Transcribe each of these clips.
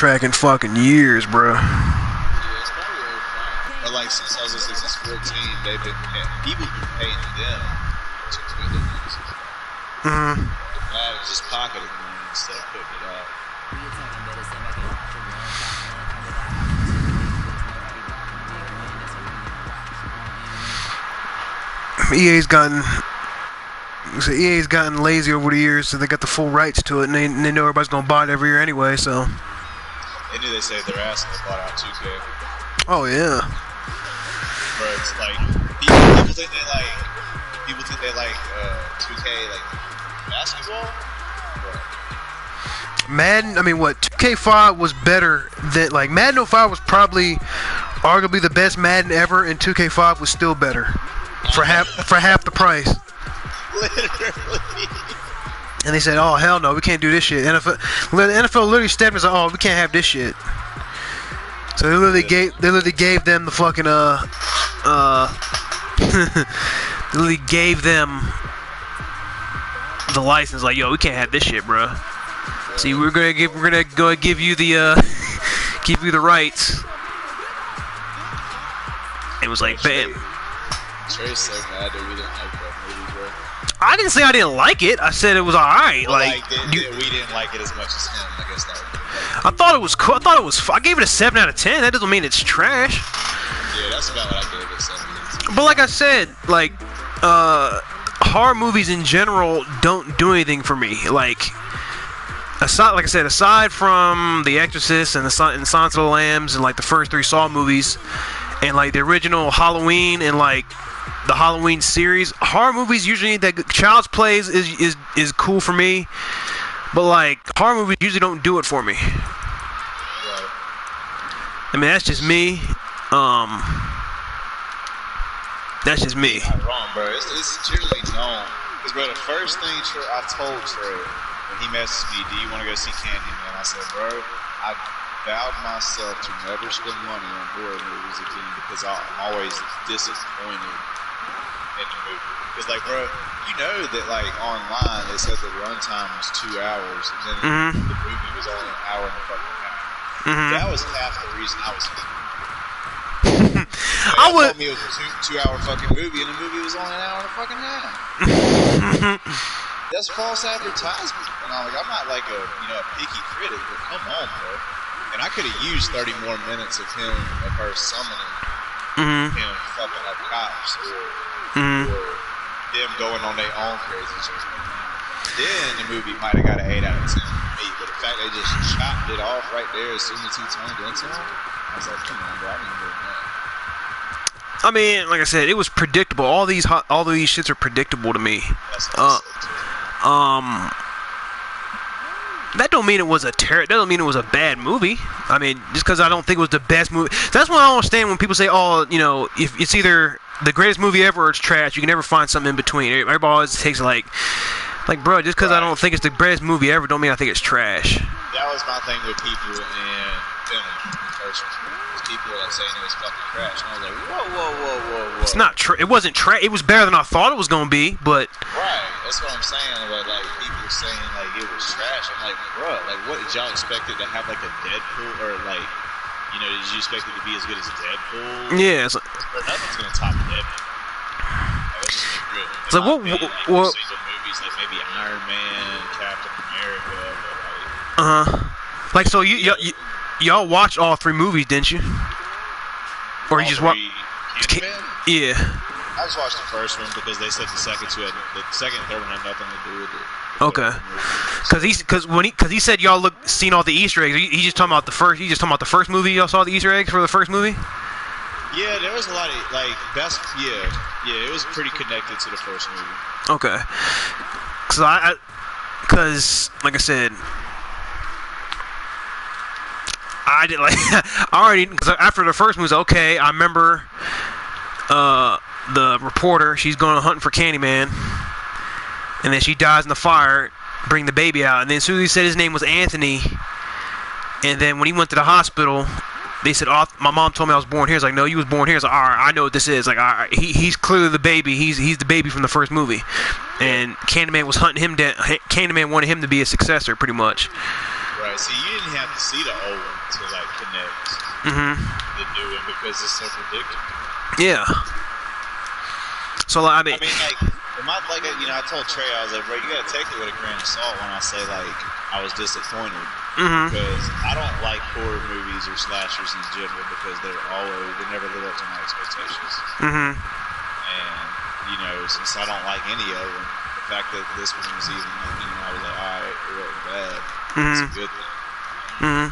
soundtrack in fucking years, bro. Yeah, it's probably old fire. But like since I was listening since 14, they've been people been paying them to tweet their music. I was just pocketing money instead of putting it out. EA's gotten lazy over the years, so they got the full rights to it, and they know everybody's gonna buy it every year anyway. So They knew they saved their ass and they bought out 2K. oh yeah. Bro, it's like people think they like 2K like basketball. Bro. Madden, I mean, what 2K5 was better than like Madden 05 was probably arguably the best Madden ever, and 2K5 was still better for half the price. Literally. And they said, "Oh hell no, we can't do this shit." NFL literally stepped and said, "Oh, we can't have this shit." So they literally gave them the fucking they literally gave them the license. Like, yo, we can't have this shit, bro. See, we're gonna go give you the give you the rights. It was like, bam. Trey's so mad that we didn't like that movie, bro. I didn't say I didn't like it. I said it was alright. Well, like we didn't like it as much as him. I guess that would be I thought it was cool. I gave it a 7 out of 10. That doesn't mean it's trash. Yeah, that's about what I gave it. 7 out of 10. But like I said, like horror movies in general don't do anything for me. Like aside from The Exorcist and Silence of the Lambs and like the first 3 Saw movies and like the original Halloween and like the Halloween series, horror movies usually that Child's Play is cool for me. But like horror movies usually don't do it for me. Right. I mean, that's just me. That's just me. You're not wrong, bro. It's generally known. Because, bro, the first thing I told Trey when he messaged me, "Do you want to go see Candyman?" I said, "Bro, I vowed myself to never spend money on horror movies again because I'm always disappointed in the movie." Because, like, bro, you know that, like, online they said the runtime was 2 hours, and then the movie was only an hour and a fucking half. That was half the reason I was. I told me it was a 2-hour fucking movie, and the movie was only an hour and a fucking half. That's false advertisement. And I'm like, I'm not like a picky critic, but come on, bro. And I could have used 30 more minutes of her summoning him fucking up cops, or them going on their own crazy shit. Then the movie might have got an 8 out of 10 for me, but the fact they just chopped it off right there as soon as he turned into him, I was like, come on, bro, I need more than that. I mean, like I said, it was predictable. All these shits are predictable to me. That don't mean it was that don't mean it was a bad movie. I mean, just because I don't think it was the best movie. That's what I don't understand when people say, "Oh, if it's either the greatest movie ever or it's trash." You can never find something in between. Everybody always takes like, bro, just because I don't think it's the greatest movie ever, don't mean I think it's trash. That was my thing with people in film first. People like saying it was fucking trash, and I was like, whoa. It's not true. It wasn't trash. It was better than I thought it was gonna be, but right. That's what I'm saying. But like people saying like it was trash. I'm like, bro, like what did y'all expect it to have like a Deadpool or like, did you expect it to be as good as Deadpool? Yeah. It's like, nothing's gonna top Deadpool. That's just real. It's like what? Movies like maybe Iron Man, Captain America, but like. Like so y'all watched all 3 movies, didn't you? Or you just watched? Yeah. I just watched the first one because they said the second and third one had nothing to do with it. Okay. Because he said y'all seen all the Easter eggs. He just talking about the first. He just talking about the first movie. Y'all saw the Easter eggs for the first movie. Yeah, there was a lot of like that's yeah. It was pretty connected to the first movie. Okay. Because like I said. I did because after the first movie, okay, I remember the reporter, she's going hunting for Candyman, and then she dies in the fire, bring the baby out, and then as soon as he said his name was Anthony, and then when he went to the hospital, they said, "Oh, my mom told me I was born here." It's like, "No, you was born here." It's like, "All right, I know what this is." Like, all right, he's clearly the baby. He's the baby from the first movie, and Candyman was hunting him down. Candyman wanted him to be a successor, pretty much. Right. See, you didn't have to see the old one connect the new one because it's so predictable. Yeah. So I mean, like, I told Trey, I was like, bro, you gotta take it with a grain of salt when I say like I was disappointed because I don't like horror movies or slashers in general because they never live up to my expectations. And since I don't like any of them, the fact that this one was even, I was like, all right, it wasn't bad. It's a good thing.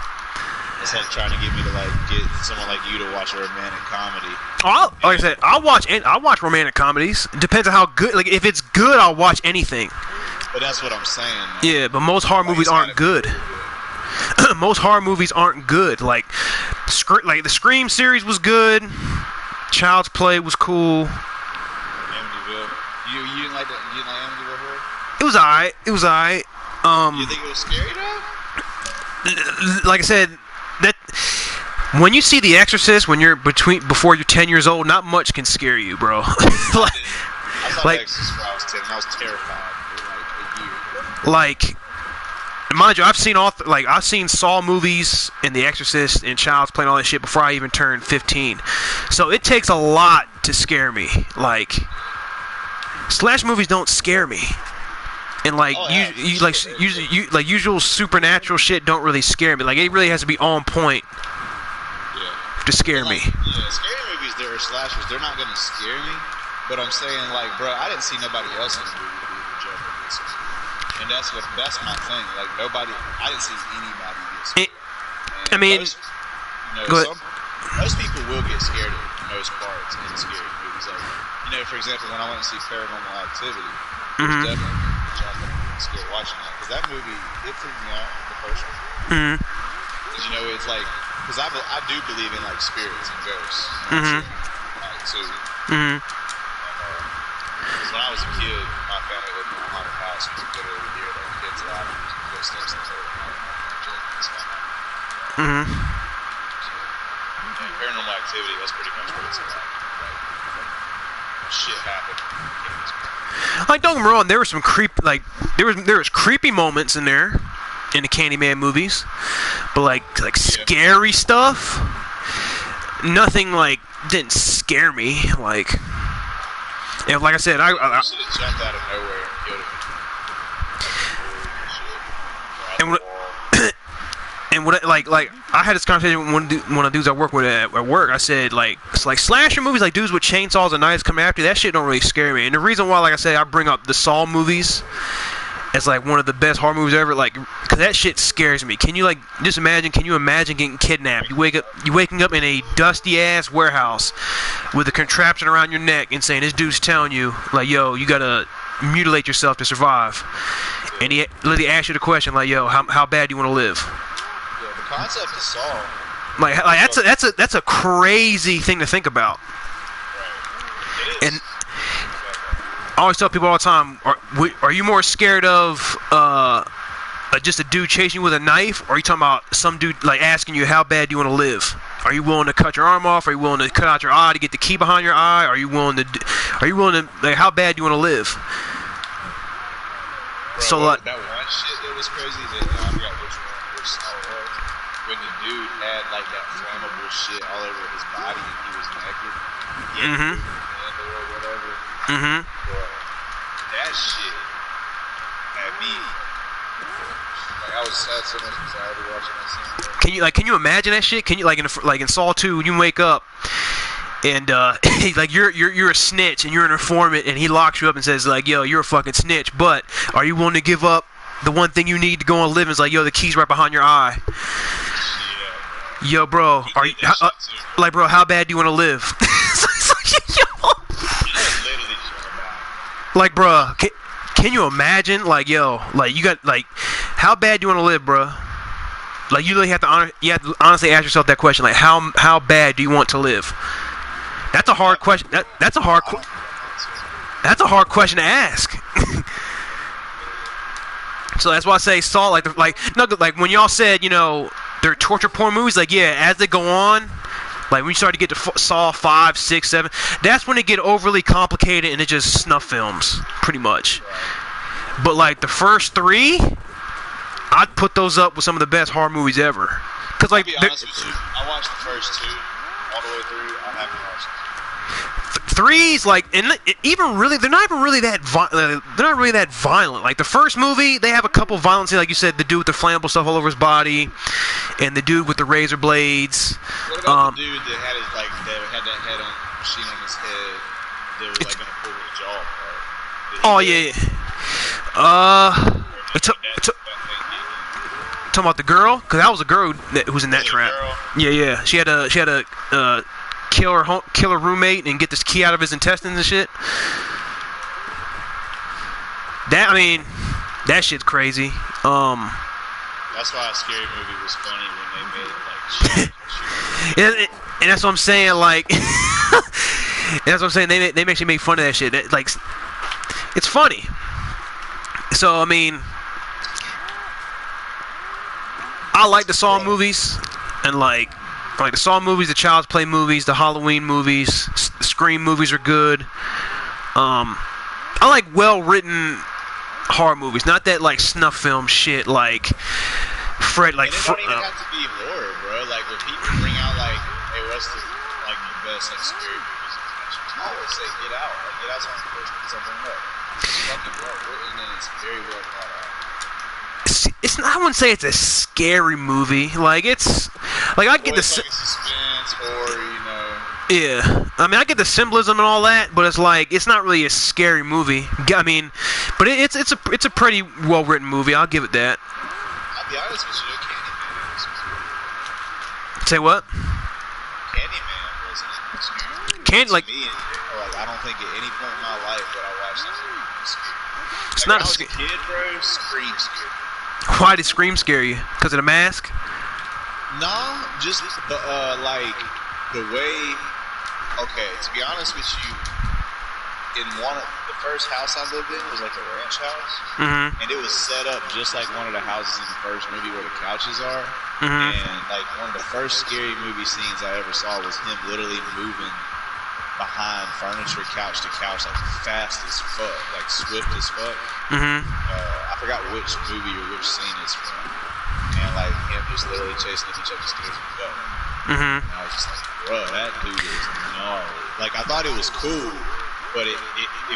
It's like trying to get me to get someone like you to watch a romantic comedy. Like I said, I'll watch romantic comedies. Depends on how good. Like if it's good, I'll watch anything. But that's what I'm saying, man. Yeah, but most horror movies aren't good. Most horror movies aren't good. Like the Scream series was good. Child's Play was cool. Amityville. You didn't like that? You didn't like Amityville horror? It was alright. You think it was scary though? Like I said, that when you see The Exorcist when you're before you're 10 years old, not much can scare you, bro. I saw The Exorcist when I was 10 and I was terrified for a year. Mind you, I've seen Saw movies and The Exorcist and Child's Play and all that shit before I even turned 15. So it takes a lot to scare me. Like slash movies don't scare me. And usual supernatural shit don't really scare me. Like it really has to be on point to scare me. Yeah, scary movies, they're slashers. They're not gonna scare me. But I'm saying, bro, I didn't see nobody else in the movie be able to jump in this one. And that's my thing. Like I didn't see anybody get scared. Most people will get scared at most parts in scary movies. Like, for example, when I went to see Paranormal Activity, there's definitely scared watching that because that movie it freaked me out the first one. Because it's because I do believe in spirits and ghosts. Too. Because when I was a kid, my family lived in a haunted house. We could literally hear kids laughing and footsteps in the middle of the night. Paranormal Activity, that's pretty much what it's about. Shit happened. Like don't get me wrong, there was some there was creepy moments in there in the Candyman movies, but scary stuff, nothing didn't scare me. Like I said, I should have jumped out of nowhere and killed him. And what I had this conversation with one of the dudes I work with at work. I said it's slasher movies, dudes with chainsaws and knives coming after you, that shit don't really scare me. And the reason why, I say, I bring up the Saw movies as one of the best horror movies ever, because that shit scares me. Can you just imagine? Can you imagine getting kidnapped? You waking up in a dusty ass warehouse with a contraption around your neck and saying this dude's telling you yo, you gotta mutilate yourself to survive, and he literally asks you the question yo, how bad do you want to live? Concept of Saw. That's a crazy thing to think about. Right. And I always tell people all the time, are you more scared of just a dude chasing you with a knife, or are you talking about some dude asking you how bad do you want to live? Are you willing to cut your arm off? Are you willing to cut out your eye to get the key behind your eye? Are you willing to how bad do you want to live? Bro, so that one shit that was crazy that I forgot which one was. When the dude had that flammable shit all over his body and he was naked, or whatever. Bro, that shit had me. I had so much anxiety watching that scene. Can you imagine that shit? Can you in Saw 2, you wake up and you're a snitch and you're an informant and he locks you up and says yo, you're a fucking snitch, but are you willing to give up the one thing you need to go on living? Is yo, the key's right behind your eye. Yo, bro, are you bro? How bad do you want to live? Bro, can you imagine? Yo, you got how bad do you want to live, bro? You really have to honestly ask yourself that question. How bad do you want to live? That's a hard question. That's a hard question to ask. So that's why I say Saw, when y'all said, they're torture porn movies, as they go on, when you start to get to Saw 5, 6, 7, that's when it get overly complicated and it's just snuff films, pretty much. But the first 3, I'd put those up with some of the best horror movies ever. Cause like, I'll be honest with you, I watched the first 2 all the way through. I haven't watched them. 3's like, and even really, they're not even really that violent. Like the first movie, they have a couple violent scenes, like you said, the dude with the flammable stuff all over his body, and the dude with the razor blades. What about the dude that had his that had that head on machine on his head? They were like gonna pull his jaw apart. Oh yeah. Talking about the girl, cause that was a girl who was in that trap. Yeah. She had a kill her roommate and get this key out of his intestines and shit. That shit's crazy. That's why a scary movie was funny when they made it like shit. And that's what I'm saying. Like, that's what I'm saying. They actually make fun of that shit. Like, it's funny. So I mean, I like the Saw movies, and like the Saw movies, the Child's Play movies, the Halloween movies, the Scream movies are good. I like well-written horror movies, not that like snuff film shit like Fred. Like, it don't even have to be horror, bro. Like when people bring out like, hey, what's the best like scary movies? I always say Get Out. Like Get Out's something up. It's fucking well written and it's very well thought out. It's I wouldn't say it's a scary movie. Like it's like I get the like suspense or yeah. I mean I get the symbolism and all that, but it's like it's not really a scary movie. I mean, but it's a pretty well written movie. I'll give it that. I'll be honest with you, Candyman. Say what? Candyman wasn't scary. Like I don't think at any point in my life that I watched that movie was scary. It's like, not when I was a kid, bro. Scream scared. Why did Scream scare you? Because of the mask? No, just the the way. Okay, to be honest with you, in the first house I lived in was like a ranch house, and it was set up just like one of the houses in the first movie where the couches are. And like one of the first scary movie scenes I ever saw was him literally moving behind furniture, couch to couch, like fast as fuck, like swift as fuck. I forgot which movie or which scene it's from, and like him just literally chasing the bitch up the stairs and go. And I was just like, bro, that dude is gnarly. Like I thought it was cool, but it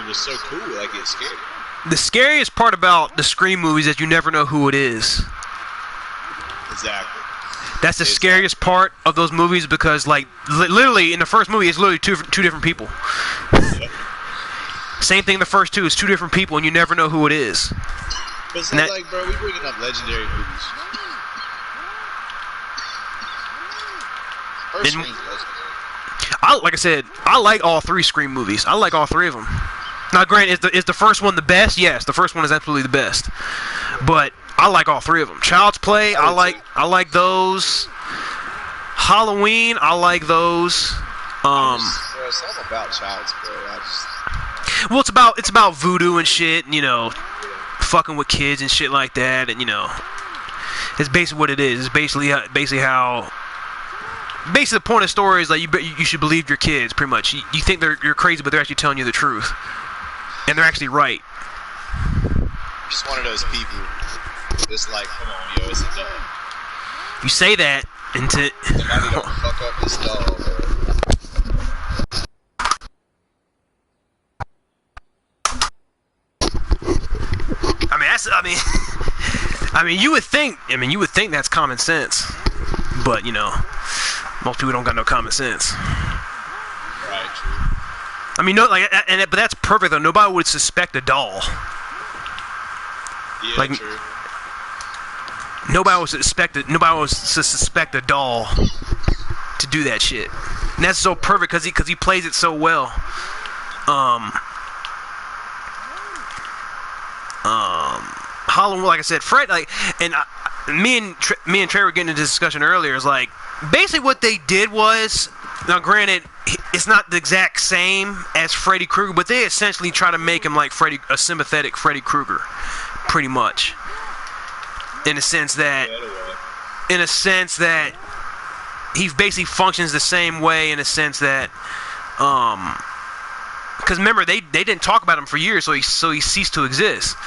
was so cool, like it scared me. The scariest part about the Scream movies is you never know who it is. Exactly. That's the scariest part of those movies because, like, literally in the first movie, it's literally two different people. Same thing in the first two. It's two different people, and you never know who it is. But it's like, bro, we bringing up legendary movies. First Scream's legendary. Like I said, I like all 3 Scream movies. I like all 3 of them. Now, granted, is the first one the best? Yes, the first one is absolutely the best. But I like all 3 of them. Child's Play, I like those. Halloween, I like those. Something about Child's Play. Well, it's about voodoo and shit, and, fucking with kids and shit like that, and it's basically what it is. It's basically how. Basically, the point of the story is like you should believe your kids. Pretty much, you think you're crazy, but they're actually telling you the truth, and they're actually right. Just one of those people. It's like, come on, yo, it's a dog. You say that into. Somebody don't fuck up this dog, bro. I mean, you would think that's common sense, but most people don't got no common sense. Right, true. I mean, but that's perfect though. Nobody would suspect a doll. Yeah, true. Nobody would suspect a doll to do that shit. And that's so perfect because he plays it so well. Halloween, like I said, Fred, me and Trey were getting into this discussion earlier. Is like basically what they did was, now granted, it's not the exact same as Freddy Krueger, but they essentially try to make him like a sympathetic Freddy Krueger, pretty much. In a sense that he basically functions the same way. In a sense that, because remember they didn't talk about him for years, so he ceased to exist.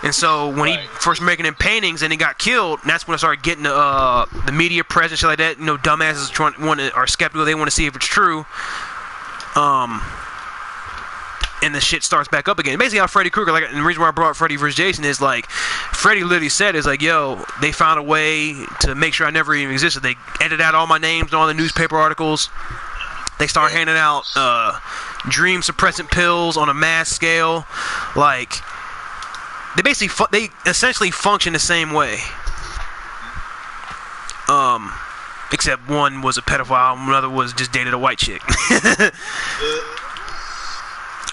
And so when he first making them paintings and he got killed, and that's when I started getting the media press and shit like that. You know, dumbasses are skeptical. They want to see if it's true. And the shit starts back up again. Basically, how Freddy Krueger, like, and the reason why I brought up Freddy vs. Jason is like, Freddy literally said, is like, yo, they found a way to make sure I never even existed. They edited out all my names and all the newspaper articles. They start handing out dream suppressant pills on a mass scale. Like, they essentially function the same way. Except one was a pedophile, and another was just dated a white chick.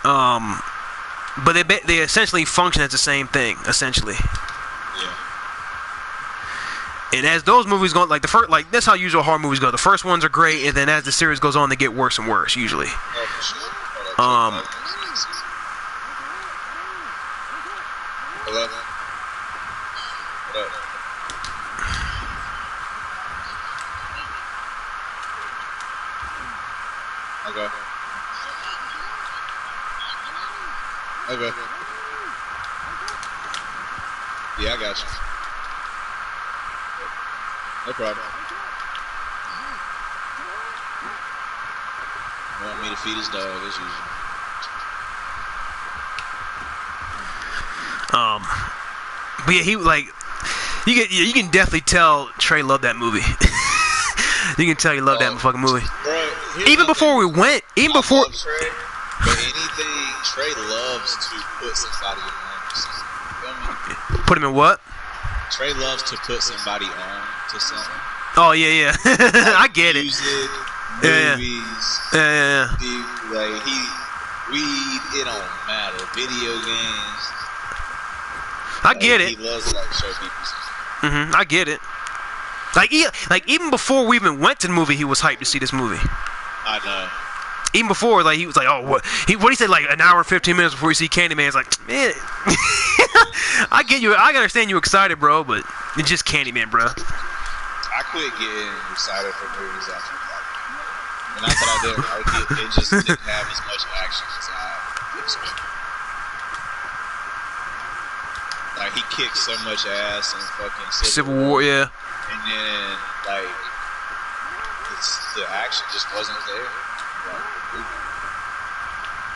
But they essentially function as the same thing, essentially. Yeah. And as those movies go, like the first, like that's how usual horror movies go. The first ones are great, and then as the series goes on, they get worse and worse usually. Hello? What up? Okay. Yeah, I got you. No problem. Want me to feed his dog as usual. But yeah, he like you can definitely tell Trey loved that movie. You can tell he loved that fucking movie. Bro, even before we went, even before. Trey, but anything, Trey loves to put somebody on something. You feel me? Put him in what? Trey loves to put somebody on to something. Oh yeah. I get it. Music, Yeah. movies. Yeah. Like weed, it don't matter. Video games. I get it. He loves to like show people something. I get it. Like even before we even went to the movie, he was hyped to see this movie. I know. Even before, like he was like, "Oh, what?" He said like an hour and 15 minutes before we see Candyman. It's like, man, I get you. I understand you excited, bro, but it's just Candyman, bro. I quit getting excited for movies after that. And not that I didn't like it, it just didn't have as much action as I expected. Like he kicked so much ass in fucking Civil War, yeah. And then like the action just wasn't there.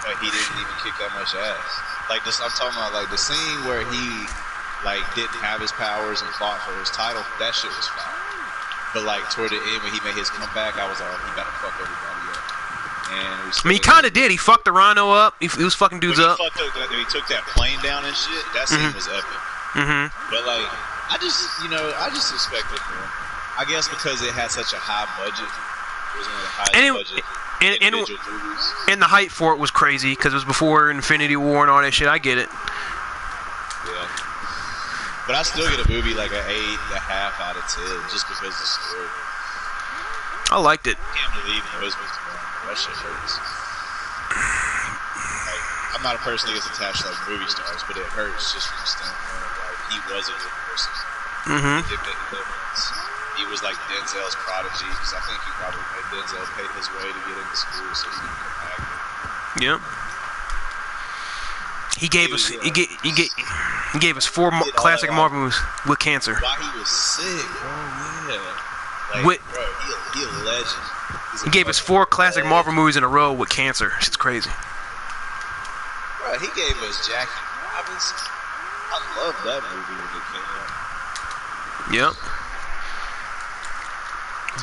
Like he didn't even kick that much ass. Like this, I'm talking about like the scene where he like didn't have his powers and fought for his title. That shit was fine. But like toward the end when he made his comeback, I was like, he better fuck everybody up. And I mean, he kind of did. He fucked the Rhino up. He was fucking dudes up. When he took that plane down and shit, that scene was epic. But like, I just expected more. I guess because it had such a high budget. It was one of the highest budget individual movies. And the hype for it was crazy because it was before Infinity War and all that shit. I get it. Yeah. But I still get a movie like an 8.5 out of 10 just because of the story. I liked it. I can't believe those was wrong. That shit hurts. Like, I'm not a person that gets attached to like movie stars, but it hurts just from the standpoint of like he was a good person. He did make a difference. He was like Denzel's prodigy because I think he probably made Denzel pay his way to get into school so he could come back. Yep. He gave us 4 classic Marvel movies with cancer. While he was sick, bro, yeah. Like, bro, he a legend. He gave us 4 classic Marvel movies in a row with cancer. Shit's crazy. Bro, he gave us Jackie Robinson. I love that movie when it came out. Yep.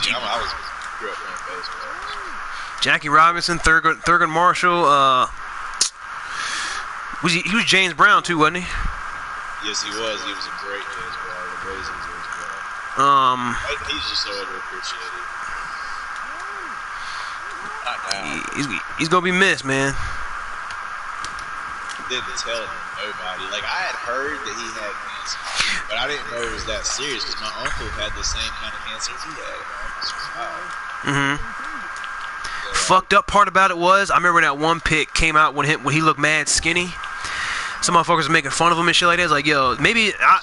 Yeah, I grew up playing baseball. Jackie Robinson, Thurgood Marshall. He was James Brown too, wasn't he? Yes, he was. He was a great James Brown, amazing James Brown. He's just so underappreciated. He's gonna be missed, man. Didn't tell nobody. Like I had heard that he had cancer, but I didn't know it was that serious because my uncle had the same kind of cancer he had. Fucked up part about it was I remember that one pic came out when he looked mad skinny. some motherfuckers making fun of him and shit like that. It's like, yo, maybe I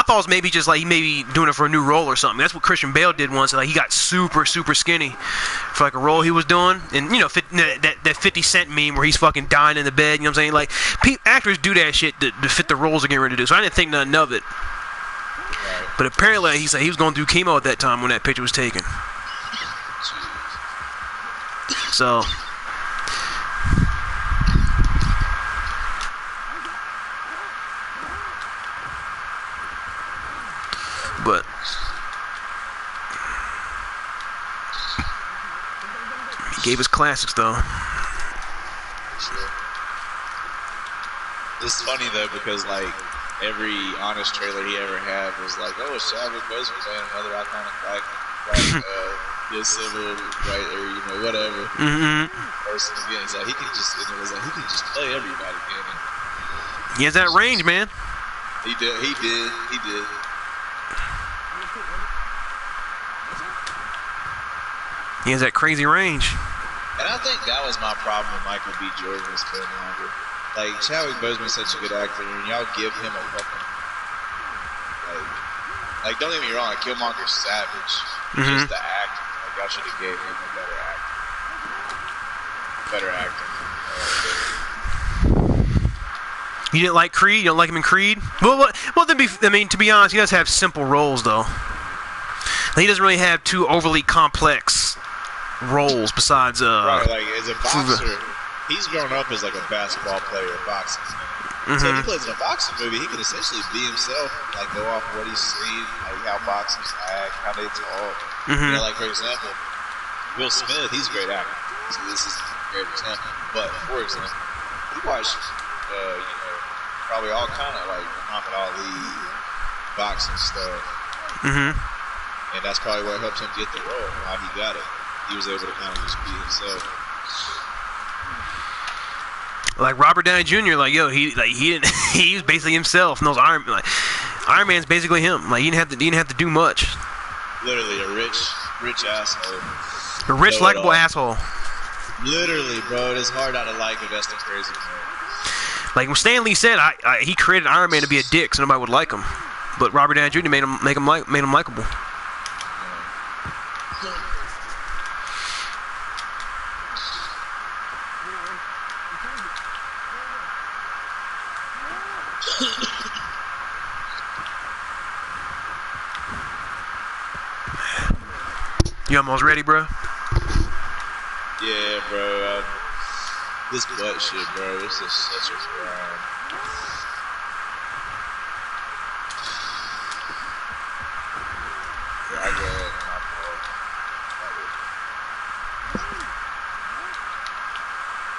thought it was maybe just like he maybe doing it for a new role or something. That's what Christian Bale did once. Like he got super skinny for like a role he was doing, and you know that 50 Cent meme where he's fucking dying in the bed. You know what I'm saying? Like actors do that shit to fit the roles they're getting ready to do. So I didn't think nothing of it. But apparently he said he was going through chemo at that time when that picture was taken. So. But he gave us classics though. It's funny though because like every honest trailer he ever had was like, oh, it's Chadwick Boseman playing another iconic black civil right or you know whatever person again. It's like he can just play everybody. He has that range, man. He did. He has that crazy range. And I think that was my problem with Michael B. Jordan this film longer. Like, Chadwick Boseman's such a good actor, and y'all give him a fucking... Like don't get me wrong, like, Killmonger's savage. Just the acting. Like, y'all should have gave him a better acting. You didn't like Creed? You don't like him in Creed? Well, then to be honest, he does have simple roles, though. He doesn't really have too overly complex roles besides right, like as a boxer he's grown up as like a basketball player in boxing. So if he plays in a boxing movie, he can essentially be himself, like go off what he's seen, like how boxers act, how they talk. You know, like for example, Will Smith, he's a great actor. So this is a great example. But for example, we watched you know, probably all kind of like Muhammad Ali boxing stuff. And that's probably what helped him get the role, how he got it. He was able to kind of just be himself. Like Robert Downey Jr., like yo, he didn't he was basically himself. And those Iron Man's basically him. Like he didn't have to do much. Literally a rich asshole. A rich, likable asshole. Literally, bro, it's hard not to like him. That's the crazy part. Like when Stan Lee said, he created Iron Man to be a dick, so nobody would like him. But Robert Downey Jr. made him likable. You almost ready, bro? Yeah, bro. This butt shit, bro. This is such a crime. I go ahead and hop off.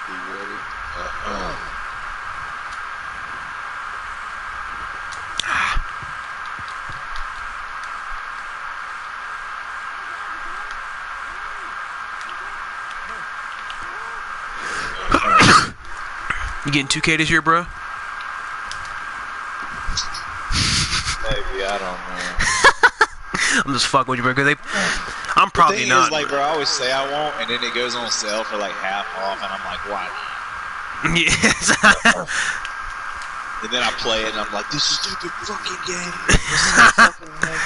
You ready? You getting 2K this year, bro? Maybe, I don't know. I'm just fucking with you, bro. Cause I'm probably not. Is, like, bro, I always say I won't, and then it goes on sale for like half off, and I'm like, why not? Yes. And then I play it, and I'm like, this is a stupid fucking game. This is so fucking heavy.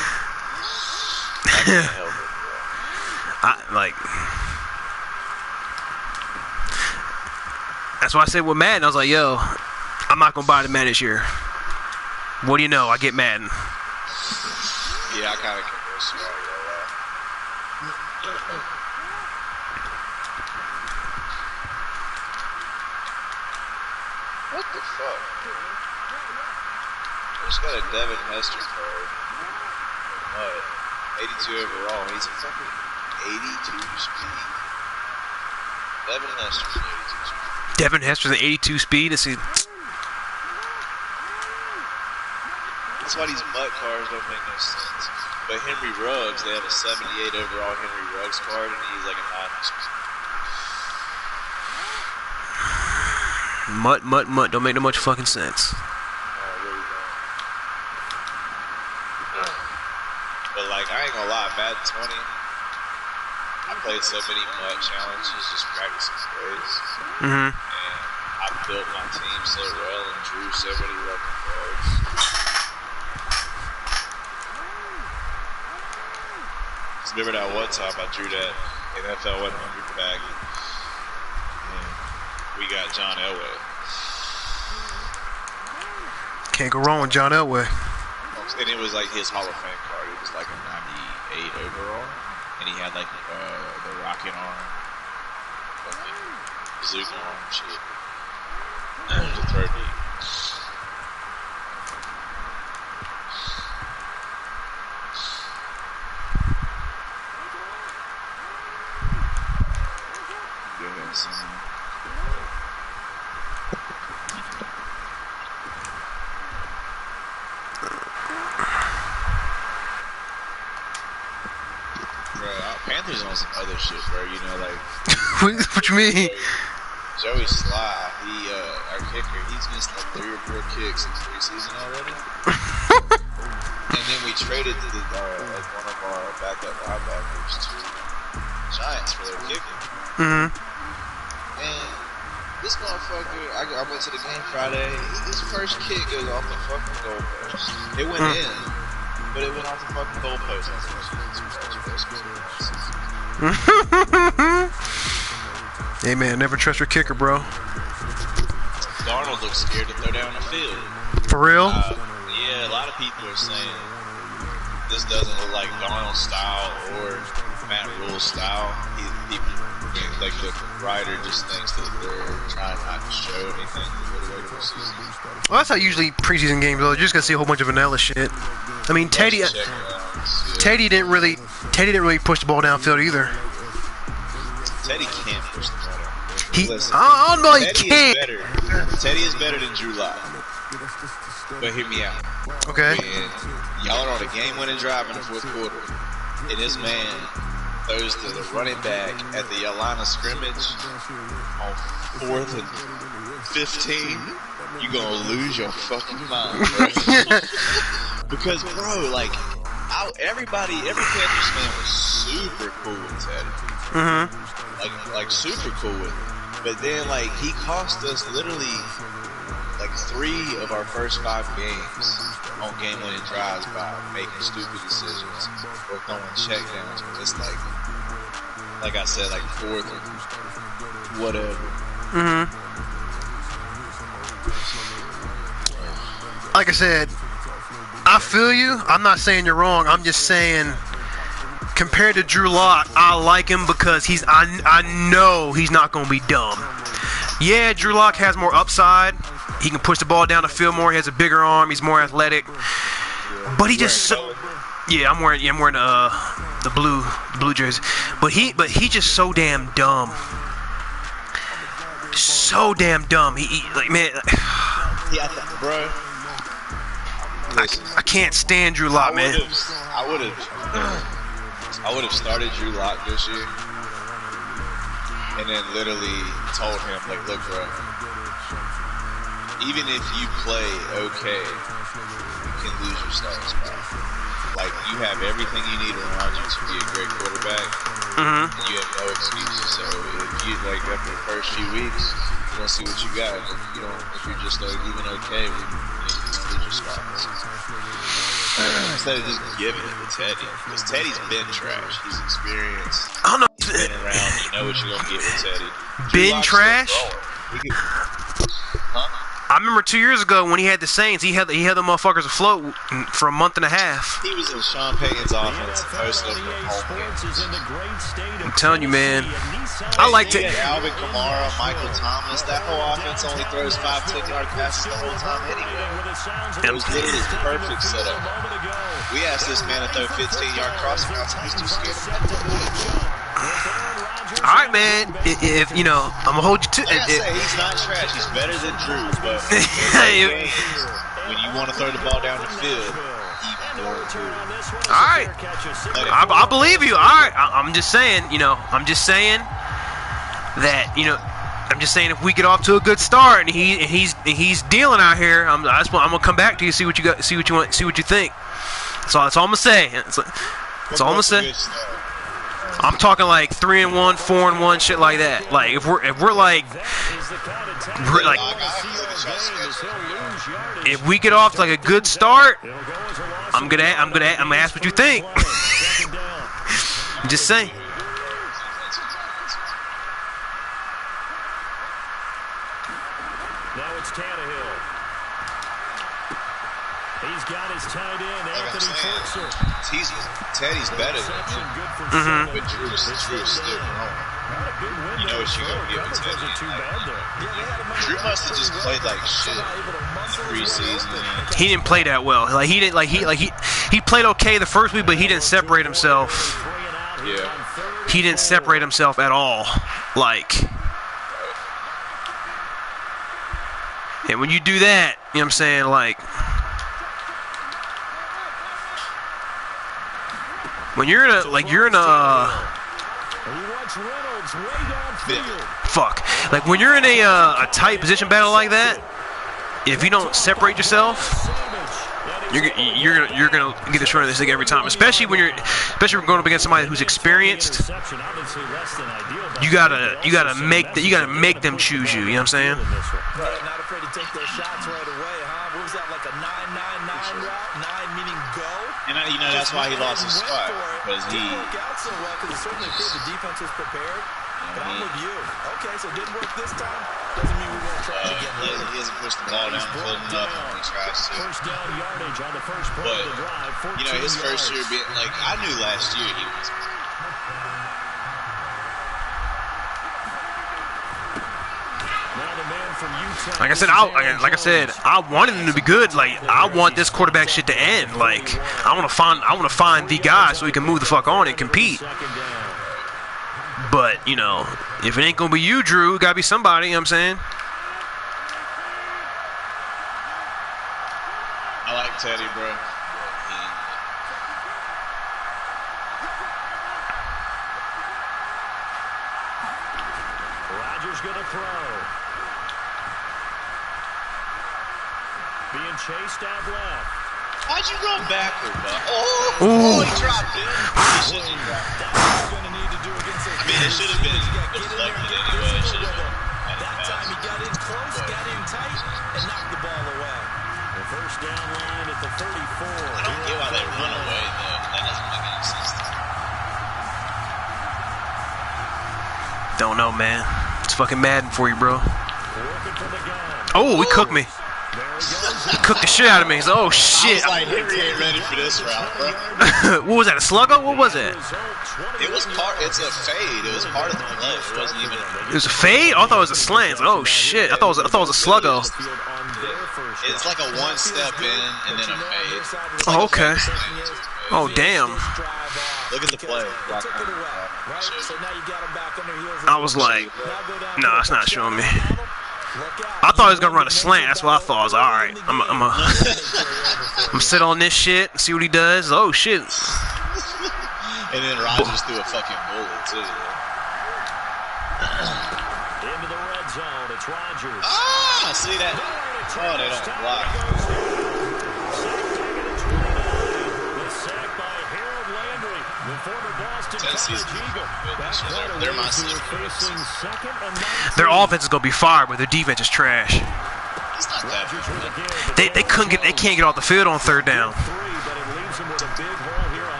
I can't help it, bro. That's why I said with Madden, I was like, yo, I'm not gonna buy the Madden this year. What do you know? I get Madden. Yeah, I kind of convinced you. What the fuck? I just got a Devin Hester card. What? 82 overall. He's a fucking 82 speed. Devin Hester's 82 speed. Devin Hester's an 82 speed. That's why these MUT cars don't make no sense. But Henry Ruggs, they have a 78 overall Henry Ruggs card, and he's like a 90 speed. MUT don't make no much fucking sense. Really don't. But like, I ain't gonna lie, Madden 20, I played so many MUT challenges just practicing plays. And I I built my team so well and drew so many lucky cards. Remember that one time I drew that NFL 100 pack and we got John Elway. Can't go wrong with John Elway. And it was like his Hall of Fame card. It was like a 98 overall. And he had like the rocket arm, fucking bazooka arm and shit. The third beat. Panthers on some other shit, bro. You know, like what you mean? Joey Sly, our kicker, he's missed like 3 or 4 kicks in preseason already. And then we traded like one of our backup linebackers to Giants for their kicking. Mm-hmm. And this motherfucker, I went to the game Friday. His first kick goes off the fucking goalpost. It went in, but it went off the fucking goalpost. Hey man, never trust your kicker, bro. Darnold looks scared to throw down the field. For real? Yeah, a lot of people are saying this doesn't look like Darnold's style or Matt Rule's style. Like the writer just thinks that they're trying not to show anything for the regular season. Well, that's how usually preseason games are. You're just gonna see a whole bunch of vanilla shit. I mean, Teddy didn't really push the ball downfield either. Teddy can't push the ball down. I don't know, he can't. Teddy is better than Drew Lock. But hear me out. Okay. And y'all are on a game-winning drive in the fourth quarter, and this man throws to the running back at the line of scrimmage on 4th and 15. You're gonna lose your fucking mind, bro. Because, bro, like, every Panthers fan was super cool with Teddy. Mm-hmm. Like super cool with him. But then, like, he cost us literally, like, 3 of our first 5 games on game-winning drives by making stupid decisions or throwing checkdowns. But it's like I said, like 4th or whatever. Mm-hmm. Like I said, I feel you. I'm not saying you're wrong. I'm just saying, compared to Drew Lock, I like him because I know he's not going to be dumb. Yeah, Drew Lock has more upside. He can push the ball down the field more. He has a bigger arm. He's more athletic. But he just I'm wearing the blue jersey. But he just so damn dumb. So damn dumb. He like, man. Yeah, bro. Listen, I can't stand Drew Lock, man. I would have started Drew Lock this year, and then literally told him, like, look, bro, even if you play okay, you can lose your starting spot. Like, you have everything you need around you to be a great quarterback. Mm-hmm. And you have no excuses. So if you, like, after the first few weeks, you don't see what you got. If you're just like even okay, you lose your spots. Instead of just giving it to Teddy, because Teddy's been trash. He's experienced. I don't know. He's been around. You know what you're gonna get with Teddy. Been trash? Huh? I remember 2 years ago when he had the Saints, he had the motherfuckers afloat for a month and a half. He was in Sean Payton's offense most of the home games. I'm telling you, man. I like to. Alvin Kamara, Michael Thomas. That whole offense only throws 5 10-yard passes the whole time anyway. It was literally perfect setup. We asked this man to throw 15-yard crossing routes, and he's too scared to throw it. All right, man. If you know, I'm gonna hold you to. Like I say, he's not trash. He's better than Drew, but when you want to throw the ball down the field, all right, I believe you. All right, I'm just saying. I'm just saying that. I'm just saying if we get off to a good start and he's dealing out here, I'm gonna come back to you, see what you got, see what you want, see what you think. That's all I'm gonna say. That's all I'm gonna say. I'm talking like 3-1, 4-1, shit like that. Like if we're like if we get off to like a good start, I'm gonna ask what you think. Just saying. Now it's Tannehill. He's got his tight end, Anthony Firkser. Teddy's better than him. But Drew's still growing. You know what you're gonna give to Teddy. Drew must have just played like shit in the preseason. He didn't play that well. Like he played okay the first week, but he didn't separate himself. Yeah. He didn't separate himself at all. Like, and when you do that, you know what I'm saying, like, when you're in a when you're in a tight position battle like that, if you don't separate yourself, you're gonna get the short of this thing every time. Especially when you're going up against somebody who's experienced. You gotta make them choose you. You know what I'm saying? Not afraid to take those shots right away, huh? What was that, like a 9-9-9 route? 9 meaning go. And that's why he lost his spot, because he didn't work out so well, because it certainly appeared the defense was prepared. But I'm with you. Okay, so it didn't work this time. Doesn't mean we won't try again. He hasn't pushed the ball down close enough when he tries to. First down yardage on the first play of the drive. His first year being like, I knew last year he was. Like I said, I wanted him to be good. Like, I want this quarterback shit to end. Like, I want to find the guy so he can move the fuck on and compete. But, if it ain't gonna be you, Drew, it gotta be somebody, you know what I'm saying? I like Teddy, bro. Rodgers gonna throw. Being chased out left. Why'd you run backward, bud? Oh, he dropped it. He shouldn't have dropped it. It should have been deflected anyway. It should have been. That time he got in close, got in tight, and knocked the ball away. The first down line at the 34. I don't get why they run away, though. That doesn't make any sense to me. Don't know, man. It's fucking Madden for you, bro. Oh, he cooked me. He cooked the shit out of me. He's like, oh shit. I was like, Henry ain't ready for this route, bro. What was that? A sluggo? What was it? It's a fade. It was part of the play. It wasn't even. It was a fade? Oh, I thought it was a slant. Oh shit. I thought it was a sluggo. It's like a one-step in and then a fade. Oh, okay. Oh damn. Look at the play. I was like, no, it's not showing me. I thought he was gonna run a slant. That's what I thought. I was like, all right, I'm gonna sit on this shit and see what he does. Oh shit. And then Rodgers threw a fucking bullet too. Into the red zone. It's Rodgers. Ah, see that? Oh, they don't block. Tennessee's they're my sister. Their offense is gonna be fire, but their defense is trash. It's not that. They can't get off the field on third down.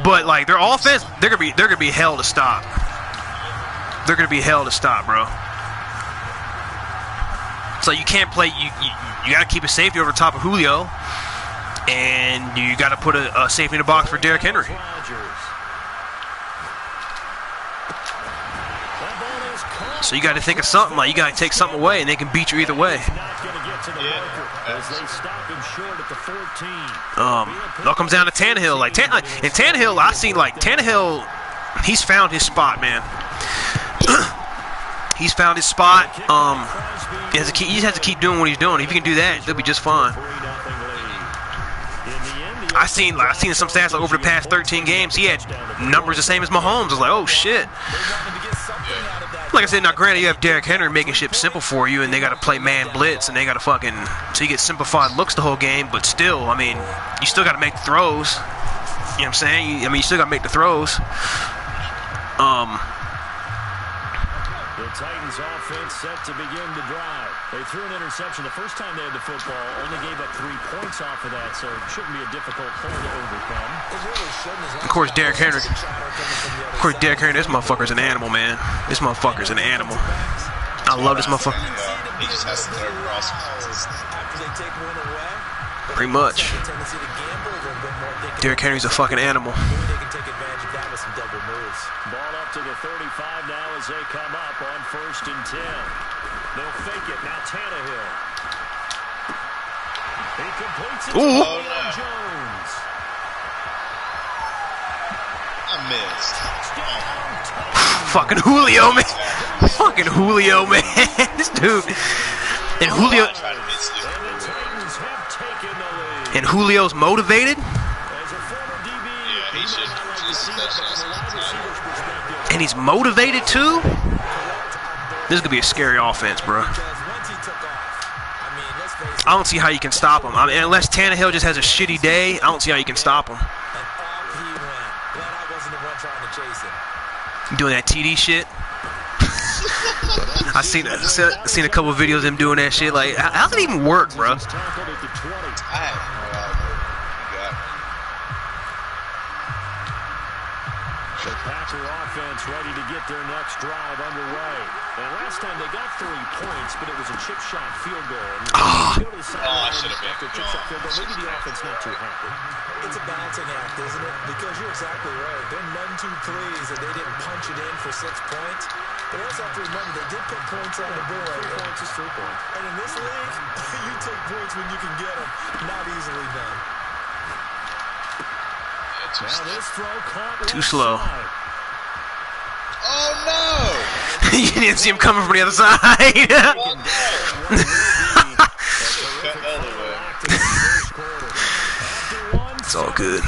But like their offense, they're gonna be hell to stop. They're gonna be hell to stop, bro. So you can't play. You gotta keep a safety over top of Julio, and you gotta put a safety in the box for Derrick Henry. So you got to think of something. Like you got to take something away, and they can beat you either way. It all comes down to Tannehill. Like Tannehill, I seen like Tannehill. He's found his spot, man. He's found his spot. He just has to keep doing what he's doing. If he can do that, they'll be just fine. I seen some stats like over the past 13 games. He had numbers the same as Mahomes. I was like, oh shit. Like I said, now granted, you have Derrick Henry making shit simple for you, and they got to play man blitz, and they got to fucking, so you get simplified looks the whole game. But still, I mean, you still got to make the throws. You know what I'm saying? I mean, you still got to make the throws. The Titans offense set to begin the drive. They threw an interception the first time they had the football, only gave up 3 points off of that, so it shouldn't be a difficult hole to overcome. Of course, Derrick Henry. This motherfucker's an animal, man. This motherfucker's an animal. I love this motherfucker. He just has to throw across. Pretty much. Derrick Henry's a fucking animal. Ball up to the 35 now as they come up on 1st and 10. They'll fake it. Now Tannehill. He completes it to Julio Jones. I missed. Fucking Julio, man. Fucking Julio, man. This dude. And Julio. And Julio's motivated. Yeah, he should. And he's motivated too. This is gonna be a scary offense, bro. I don't see how you can stop him. I mean, unless Tannehill just has a shitty day, I don't see how you can stop him. Doing that TD shit. I seen a couple of videos of him doing that shit. Like, how's it even work, bro? The Packer offense ready to get their next drive underway. And last time they got 3 points, but it was a chip shot field goal. I should have been. After chip shot field goal, maybe the offense not too happy. It's a balancing act, isn't it? Because you're exactly right. They're none too pleased that they didn't punch it in for 6 points. But also have to remember, they did put points on the board. 3 points is 3 points. And in this league, you take points when you can get them. Not easily done. Now this throw caught Too slow. Oh no! You didn't see him coming from the other side. It's all good.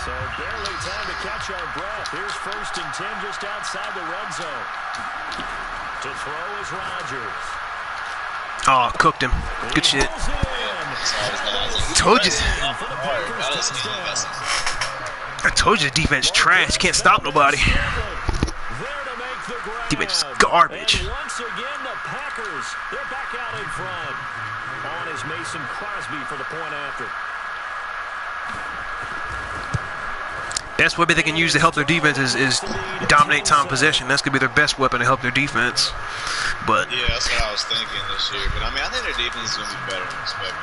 So barely time to catch our breath. Here's 1st and 10 just outside the red zone. To throw is Rodgers. Oh, cooked him. Good shit. Told you. I told you the defense trash. Can't stop nobody. Defense is garbage. And once again, the Packers, they're back out in front. On is Mason Crosby for the point after. Best weapon they can use to help their defense is dominate time possession. That's going to be their best weapon to help their defense. But yeah, that's what I was thinking this year. But I mean, I think their defense is going to be better than expected.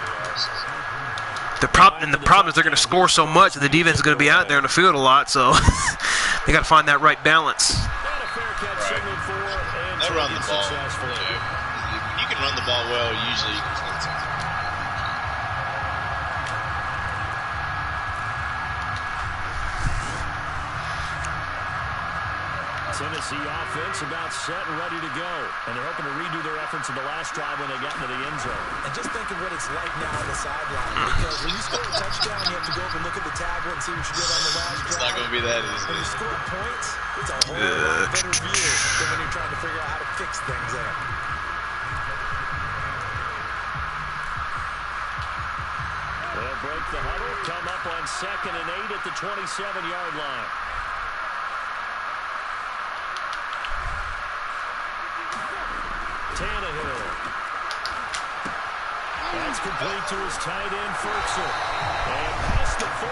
The problem is they're going to score so much that the defense is going to be out there on the field a lot. So they got to find that right balance. Right. They run the ball. Yeah. You can run the ball well. Usually, you can win something. Tennessee offense about set and ready to go. And they're hoping to redo their efforts in the last drive when they got into the end zone. And just think of what it's like now on the sideline. Because when you score a touchdown, you have to go up and look at the tablet and see what you did on the last drive. It's not going to be that easy. When you score points, it's a whole lot better view than when you're trying to figure out how to fix things there. They'll break the huddle, come up on 2nd and 8 at the 27-yard line. Tannehill. That's complete to his tight end, Ferguson. And past the 40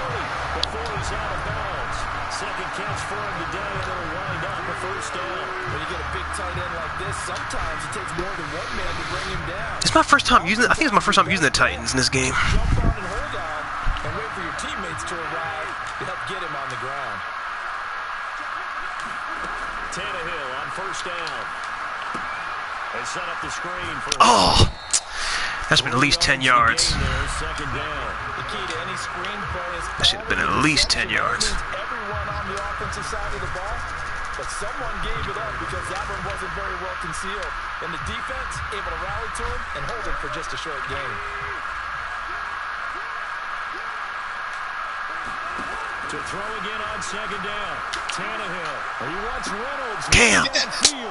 before he's out of bounds. Second catch for him today, and it'll wind up a 1st down. When you get a big tight end like this, sometimes it takes more than one man to bring him down. It's my first time using. I think it's my first time using the Titans in this game. Jump on and hold on, and wait for your teammates to arrive to help get him on the ground. Tannehill on 1st down. They set up the screen for Oh, that's been at least 10 yards. Second down. The key to any screen play is That should have been at least 10 yards. everyone on the offensive side of the ball, but someone gave it up because that one wasn't very well concealed. And the defense able to rally to him and hold him for just a short gain. To throw again on second down. Tannehill. He wants Reynolds. Damn.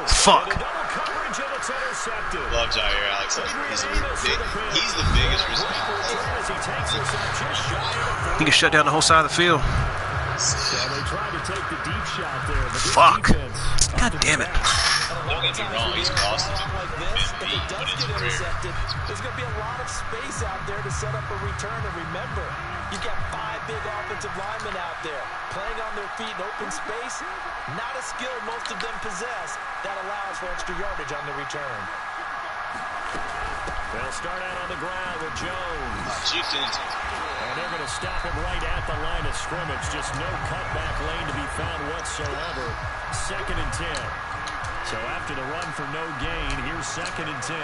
Fuck. And a double coverage, and it's intercepted. Love Jair Alexander. He's the biggest receiver. He can shut down the whole side of the field. So they tried to take the deep shot there, but this Fuck. defense, God damn it. Don't get me wrong, he's costing him. Like this, if it does get intercepted, there's going to be a lot of space out there to set up a return. And remember, you've got 5 big offensive linemen out there playing on their feet in open space. Not a skill most of them possess that allows for extra yardage on the return. they'll start out on the ground with Jones. And they're going to stop him right at the line of scrimmage. Just no cutback lane to be found whatsoever. 2nd and 10. So after the run for no gain, here's 2nd and 10.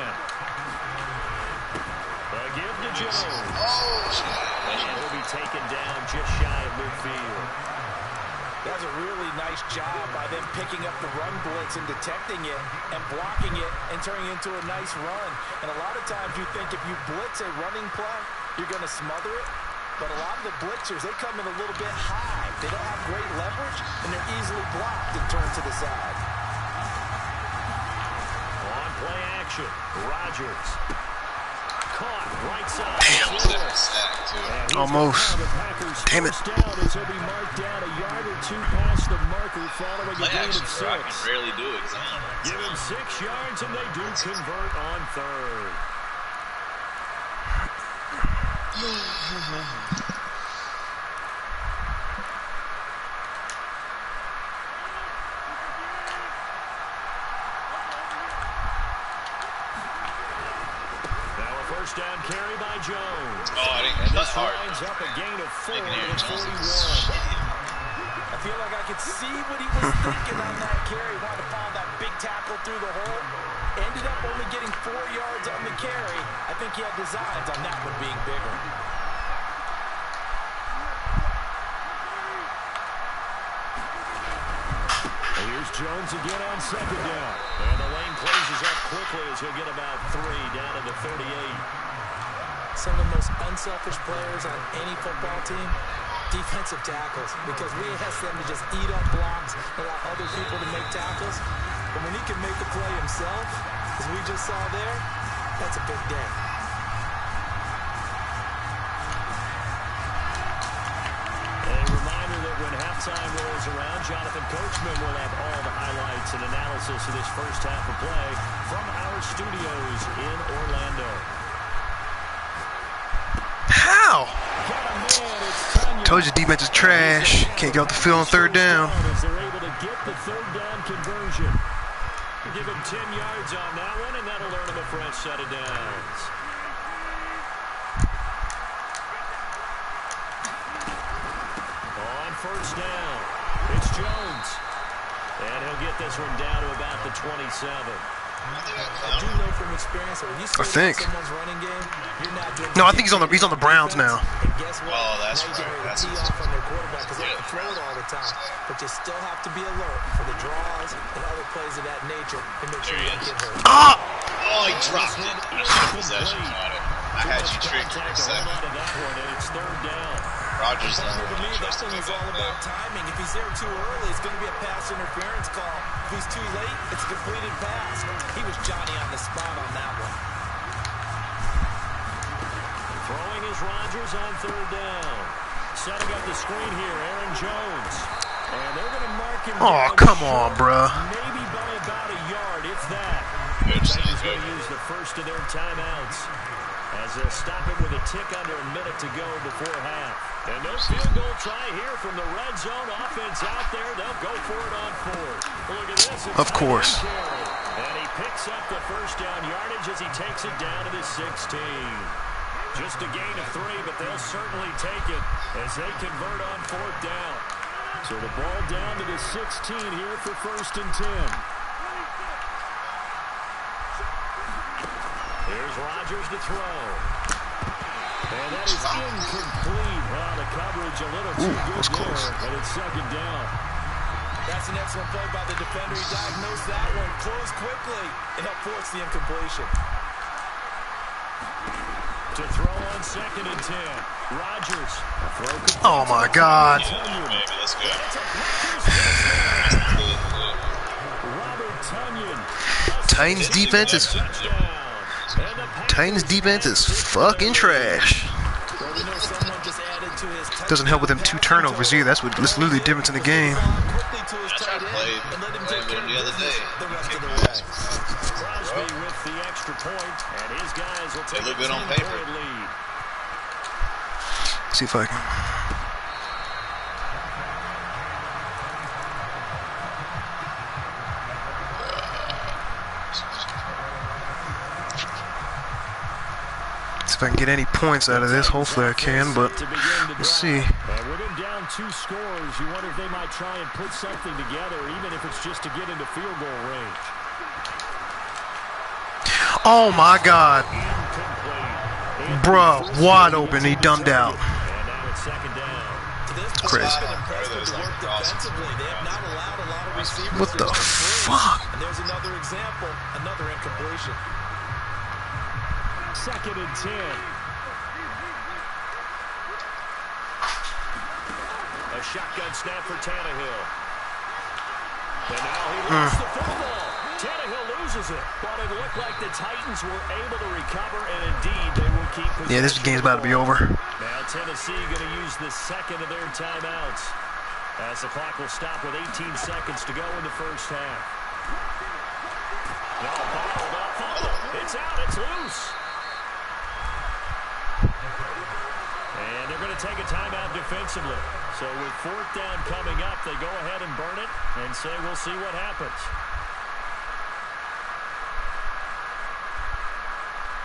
Give to Jones. And he'll be taken down just shy of midfield. That was a really nice job by them picking up the run blitz and detecting it and blocking it and turning it into a nice run. And a lot of times you think if you blitz a running play, you're going to smother it. But a lot of the blitzers, they come in a little bit high. They don't have great leverage, and they're easily blocked and turned to the side. On play action, Rodgers. Caught right side. Damn. Almost. Damn it. Down as he'll be marked down a yard or 2 past the marker following a gain of 6. I can rarely do it. Give him 6 yards, and they do convert on 3rd. First down carry by Jones. And this lines up a gain of 4 to 41. I feel like I could see what he was thinking on that carry. Wanted to follow that big tackle through the hole. Ended up only getting 4 yards on the carry. I think he had designs on that one being bigger. Here's Jones again on 2nd down. And the lane closes up quickly as he'll get about 3 down to the 38. Some of the most unselfish players on any football team, defensive tackles, because we ask them to just eat up blocks, allow other people to make tackles. But when he can make a play himself, as we just saw there, that's a big day. Halftime rolls around. Jonathan Coachman will have all the highlights and analysis of this first half of play from our studios in Orlando. How? Told you defense is trash. Can't get off the field on 3rd down. They're able to get the 3rd down conversion. Give him 10 yards on that one, and that'll earn him a fresh set of downs. First down. It's Jones. And he'll get this one down to about the 27. I do know from experience that when you someone's running game, you're not doing No, I think he's on the Browns now. And guess what? Oh, that's now right. That's tee off on their quarterback because they can throw it all the time. But you still have to be alert for the draws and other plays of that nature and make sure you don't get hurt. Ah! Oh, he dropped it. I should have possession on it. I had you tricked for a second. It's 3rd down. Rodgers. To me, that thing is all about timing. If he's there too early, it's going to be a pass interference call. If he's too late, it's a completed pass. He was Johnny on the spot on that one. Throwing is Rodgers on 3rd down. Setting up the screen here, Aaron Jones. And they're going to mark him. Oh, come on, bruh. Maybe by about a yard, if that. Good. He's going to use the first of their timeouts as they'll stop him with a tick under a minute to go before half. And no field goal try here from the red zone. Offense out there. They'll go for it on 4th. Look at this. Of course. And he picks up the first down yardage as he takes it down to the 16. Just a gain of 3, but they'll certainly take it as they convert on 4th down. So the ball down to the 16 here for 1st and 10. Here's Rodgers to throw. And that is incomplete. Wow, the coverage a little too good there. And it's 2nd down. That's an excellent play by the defender. He diagnosed that one, closed quickly, and helped force the incompletion. To throw on second and 10. Rodgers. Oh my God. Baby, let's go. Titans defense is fucking trash. Doesn't help with them 2 turnovers either. That's literally the difference in the game. That's I played with him the other day. Crosby with the extra point, and his guys will take They look good on a paper. 10-point lead. See if I can. See if I can get any points out of this. Hopefully I can, but we'll see. And with him down 2 scores, you wonder if they might try and put something together, even if it's just to get into field goal range. Oh my God. Bruh, wide open. He dumbed out. And now it's second down. Crazy. What the fuck? And there's another example, another incompletion. Second and 10. A shotgun snap for Tannehill. And now he lost the football. Tannehill loses it. But it looked like the Titans were able to recover, and indeed they will keep possession. Yeah, this game's about to be over. Now Tennessee going to use the second of their timeouts, as the clock will stop with 18 seconds to go in the first half. Now bottled up. It's out. It's loose. And they're going to take a timeout defensively. So with 4th down coming up, they go ahead and burn it and say we'll see what happens.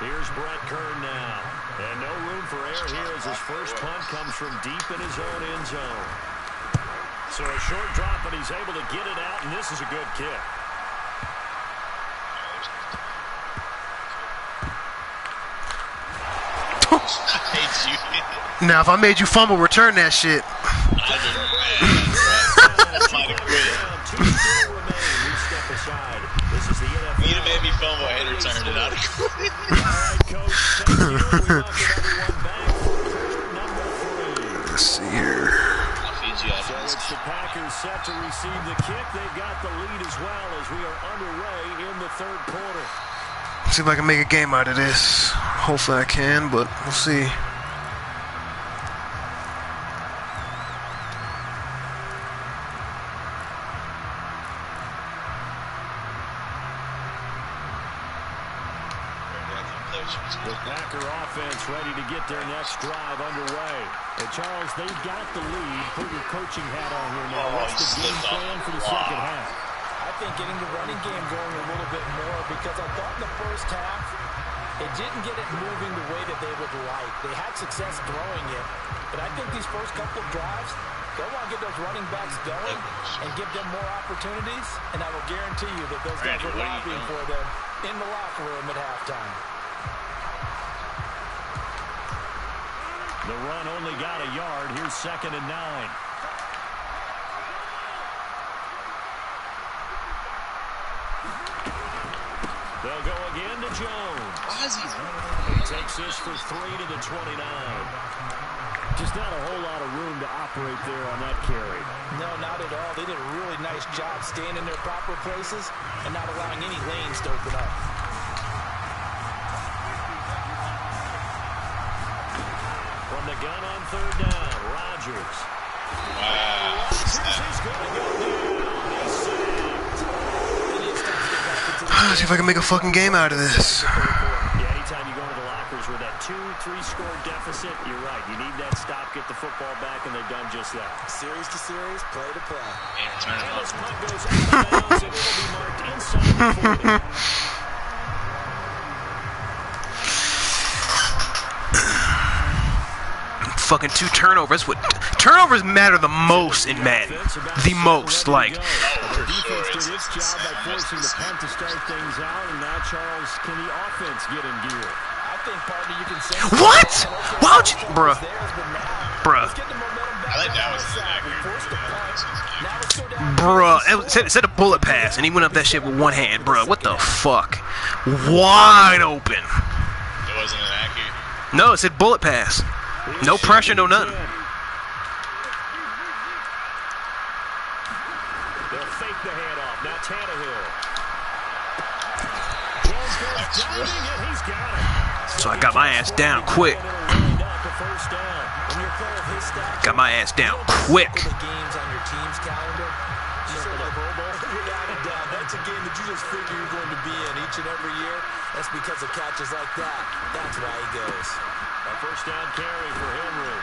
Here's Brett Kern now. And no room for error here as his first punt comes from deep in his own end zone. So a short drop, but he's able to get it out, and this is a good kick. Now, if I made you fumble, return that shit. You'd have made me fumble. I had returned it out. Let's see here. So it's the Packers set to receive the kick. They've got the lead as well as we are underway in the 3rd quarter. See if I can make a game out of this. Hopefully I can, but we'll see. The Packer offense ready to get their next drive underway. And Charles, they've got the lead. Put your coaching hat on here now. What's the game plan for the second half? I think getting the running game going a little bit more, because I thought in the first half it didn't get it moving the way that they would like. They had success throwing it, but I think these first couple of drives, they'll want to get those running backs going and give them more opportunities, and I will guarantee you that those guys are lobbying for them in the locker room at halftime. The run only got a yard. Here's 2nd and 9. They'll go again to Jones. He takes this for 3 to the 29. Just not a whole lot of room to operate there on that carry. No, not at all. They did a really nice job staying in their proper places and not allowing any lanes to open up. From the gun on 3rd down, Rodgers. Wow. He's going to go down. He's sacked. Let's see if I can make a fucking game out of this. Yeah, anytime you go into the lockers with that 2-3 score deficit, you're right. You need that stop, get the football back, and they've done just that. Series to series, play to play. And this punt goes out of bounds, and it'll be marked inside the 40. Fucking 2 turnovers. What turnovers matter the most in Madden? The most, like. The defense did its job by forcing the punt to start things out, and now Charles, can the offense get in gear? I think partly you can say What? Why'd you, bruh? I think that was inaccurate. Bruh, it said a bullet pass, and he went up that shit with one hand, bruh. What the fuck? Wide open. It wasn't inaccurate. No, it said bullet pass. No pressure, no nothing. They'll fake the handoff. Now Tannehill. He's got it. So I got my ass down quick. Got my ass down quick. That's a game that you just figure you're going to be in each and every year. That's because of catches like that. That's why he goes. A first down carry for Henry.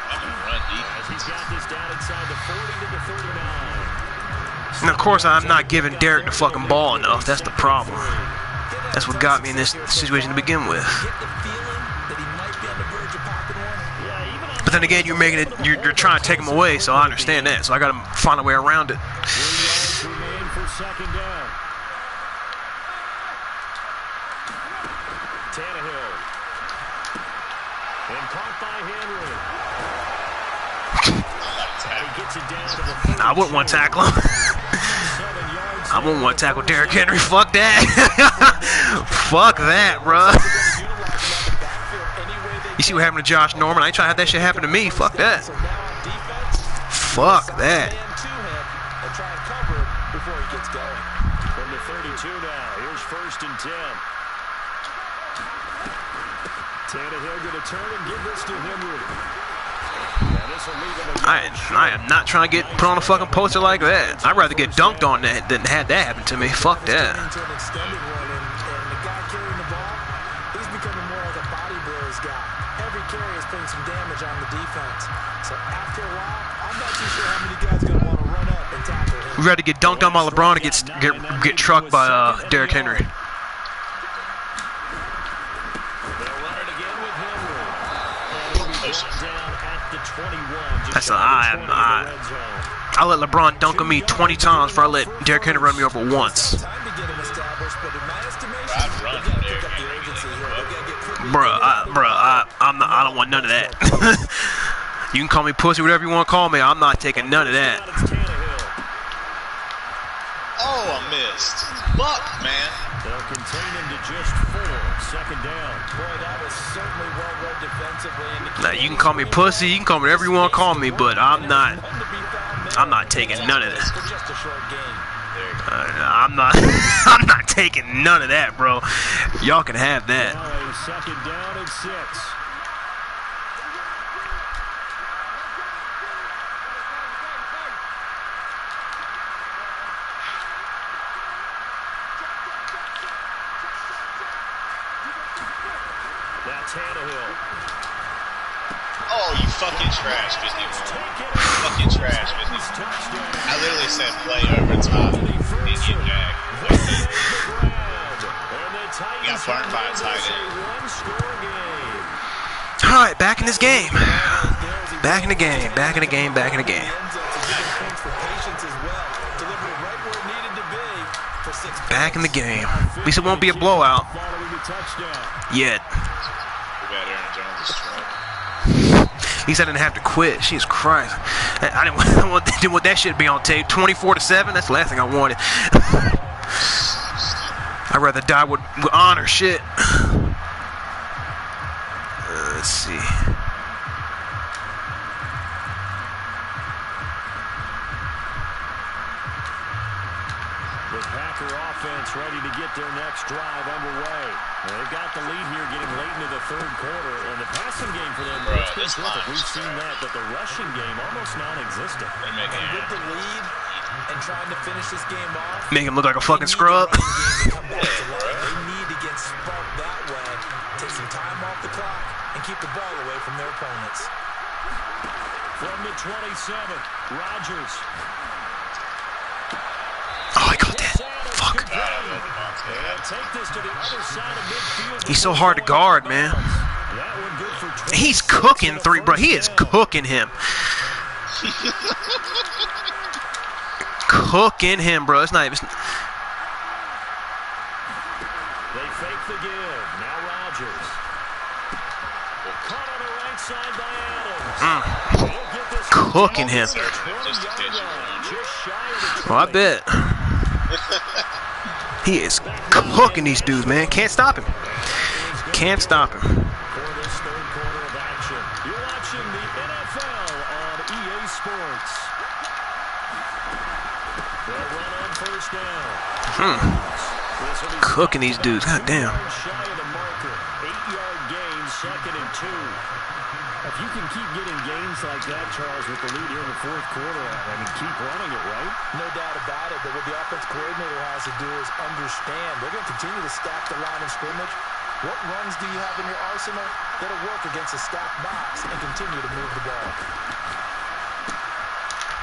As he's got this down inside the 40 to the 39. And of course, I'm not giving Derek the fucking ball enough. That's the problem. That's what got me in this situation to begin with. But then again, you're trying to take him away, so I understand that. So I got to find a way around it. 3 yards remain for second down. Tannehill. And caught by Henry. And he gets it down to the 32. I wouldn't want to tackle him. I wouldn't want to tackle Derrick Henry. Fuck that. Fuck that, bro. You see what happened to Josh Norman? I ain't trying to have that shit happen to me. Fuck that. Fuck that. From the 32 now. Here's first and 10. Tannehill going to turn and give this to Henry. I am not trying to get put on a fucking poster like that. I'd rather get dunked on that than have that happen to me. Fuck that. Every carry is putting some damage on the defense. So after a while, I'm not too sure how many guys are going to want to run up and tackle him. We'd rather get dunked on by LeBron and get trucked by Derrick Henry. That's I let LeBron dunk on me 20 times before I let Derrick Henry run me over once. I don't want none of that. You can call me pussy, whatever you want to call me. I'm not taking none of that. Oh, I missed. Fuck, man. They'll contain him to just 4. Second down. Boy, that was certainly well read defensively. Now, you can call me pussy, you can call me whatever you want to call me, but I'm not taking none of that. I'm not taking none of that, bro. Y'all can have that. Second down and 6. Now Tannehill. Oh, you fucking trash, 51. Fucking trash, 51. I literally said play over top and get back. You got burned by a tight end. All right, back in this game. Back in the game. Back in the game. Back in the game. Back in the game. At least it won't be a blowout. Yet. At least I didn't have to quit. Jesus Christ. I didn't want that shit to be on tape. 24-7. That's the last thing I wanted. I'd rather die with honor. Shit. Let's see. The Packer offense ready to get their next drive underway. They've got the lead here getting late into the third quarter. And the passing game for them, it's been terrific. We've seen that, but the rushing game almost non-existent. And with the lead and trying to finish this game off, make him look like a fucking scrub. they need to get sparked that way, take some time off the clock, and keep the ball away from their opponents. From the 27, Rodgers. Oh, I caught that. Fuck. He's so hard to guard, man. He's cooking 3, bro. He is cooking him. Cooking him, bro. It's not even. They fake the give. Now Rodgers. Caught on the right side by Adams. Cooking him. Well, I bet. He is cooking these dudes, man. Can't stop him. Can't stop him. For this third quarter NFL on EA Sports. They'll run on first down. Cooking these dudes. God damn. Shy of the marker. 8-yard gain, 2nd and 2. If you can keep getting gains like that, Charles, with the lead here in the fourth quarter, I mean, keep running it, right? No doubt about it, but what the offense coordinator has to do is understand they're going to continue to stack the line of scrimmage. What runs do you have in your arsenal that'll work against a stacked box and continue to move the ball?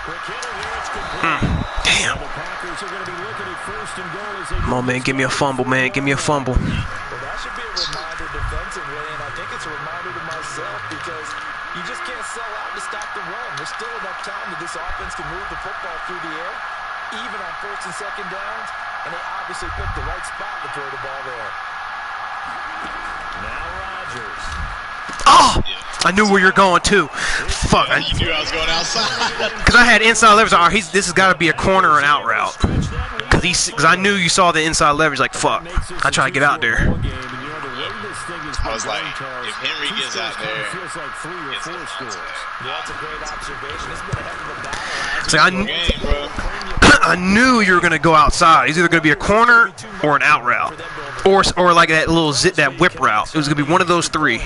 Quick hitter here, it's complete. Damn. The Packers are going to be looking at first and goal as they Come on, man. Give me a fumble, man. Give me a fumble. Well, that should be a reminder defensively, and I think it's a reminder to myself because you just can't sell out to stop the run. There's still enough time that this offense can move the football through the air, even on first and second downs, and they obviously picked the right spot to throw the ball there. Now Rodgers. Oh! I knew where you're going, too. Fuck. You knew I was going outside. Because I had inside leverage. All right, this has got to be a corner or an out route. Because I knew you saw the inside leverage. Like, fuck. I try to get out there. I was like, if Henry gets out there, Feels like 3 or 4 scores. Yeah, that's a great observation. It's been a heck of a battle. So game, bro. I knew you were going to go outside. It's either going to be a corner or an out route. Or like that little that whip route. It was going to be one of those three.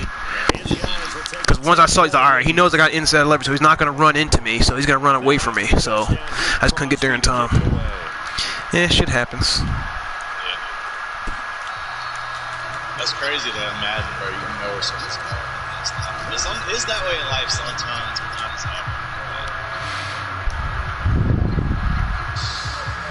Because once I saw, he's like, all right, he knows I got inside leverage, so he's not going to run into me, so he's going to run away from me. So I just couldn't get there in time. Yeah, shit happens. That's crazy that Madden, bro, you know something's going on. It's that way in life sometimes.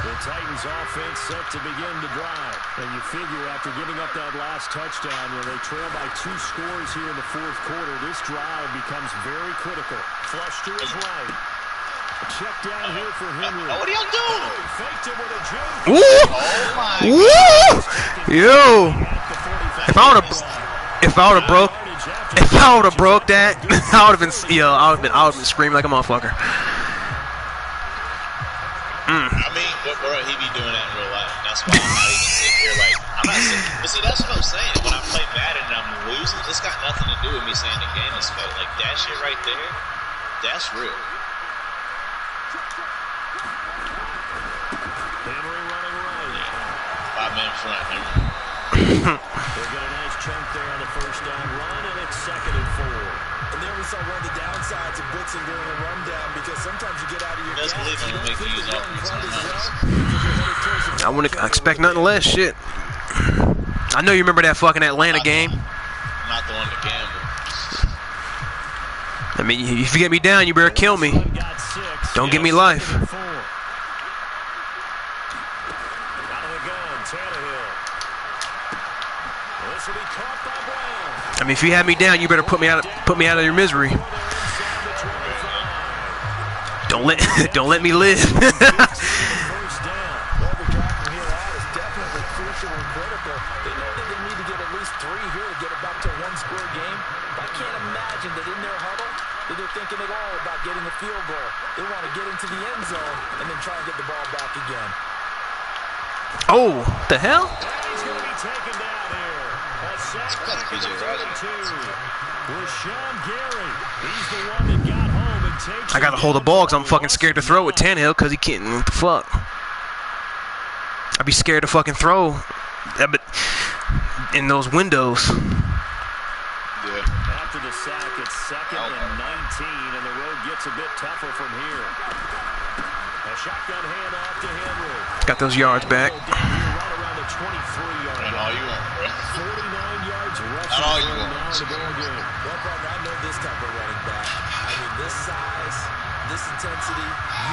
The Titans offense set to begin to drive. And you figure after giving up that last touchdown, they trail by 2 scores here in the fourth quarter. This drive becomes very critical. Flush to his right. Check down here for Henry. What are y'all doing? Faked it with a juke. Woo! Oh my Woo! Yo! If I would have broke that, I would have been screaming like a motherfucker. I mean, bro, he be doing that in real life. That's why I'm not even sitting here like, I'm not sitting. But see, that's what I'm saying. When I play Madden and I'm losing, it's got nothing to do with me saying the game is fake. Like, that shit right there, that's real. Henry running right. 5-man front, Henry. They'll get a nice chunk there on the first down run, and it's 2nd and 4. And there we saw one of the downsides of blitzing during a rundown because sometimes you get out of your Best believe I'm gonna make you use offense sometimes. I wouldn't expect nothing less. Shit. I know you remember that fucking Atlanta game. Not the one to gamble. I mean, if you get me down, you better kill me. Don't give me life. Out of the gun, Tannehill. This will be caught by Brown. I mean, if you have me down, you better put me out of your misery. Don't let me live. Thinking at all about getting a field goal. They want to get into the end zone and then try and get the ball back again. Oh, the hell? He's going to be taken down here. A sack back at the 32. Rashawn Gary. He's the one that got home and takes. I got to hold the ball because I'm fucking scared to throw with Tannehill because he can't. What the fuck? I'd be scared to fucking throw in those windows. After the sack, it's 2nd and 19, and the road gets a bit tougher from here. A shotgun handoff to Henry. Got those yards back. Right around the 23-yard Not all you want, bro. 49 yards rushing. Not all you want. Now in the ball game. Well, partner, I know this type of running back. I mean, this size, this intensity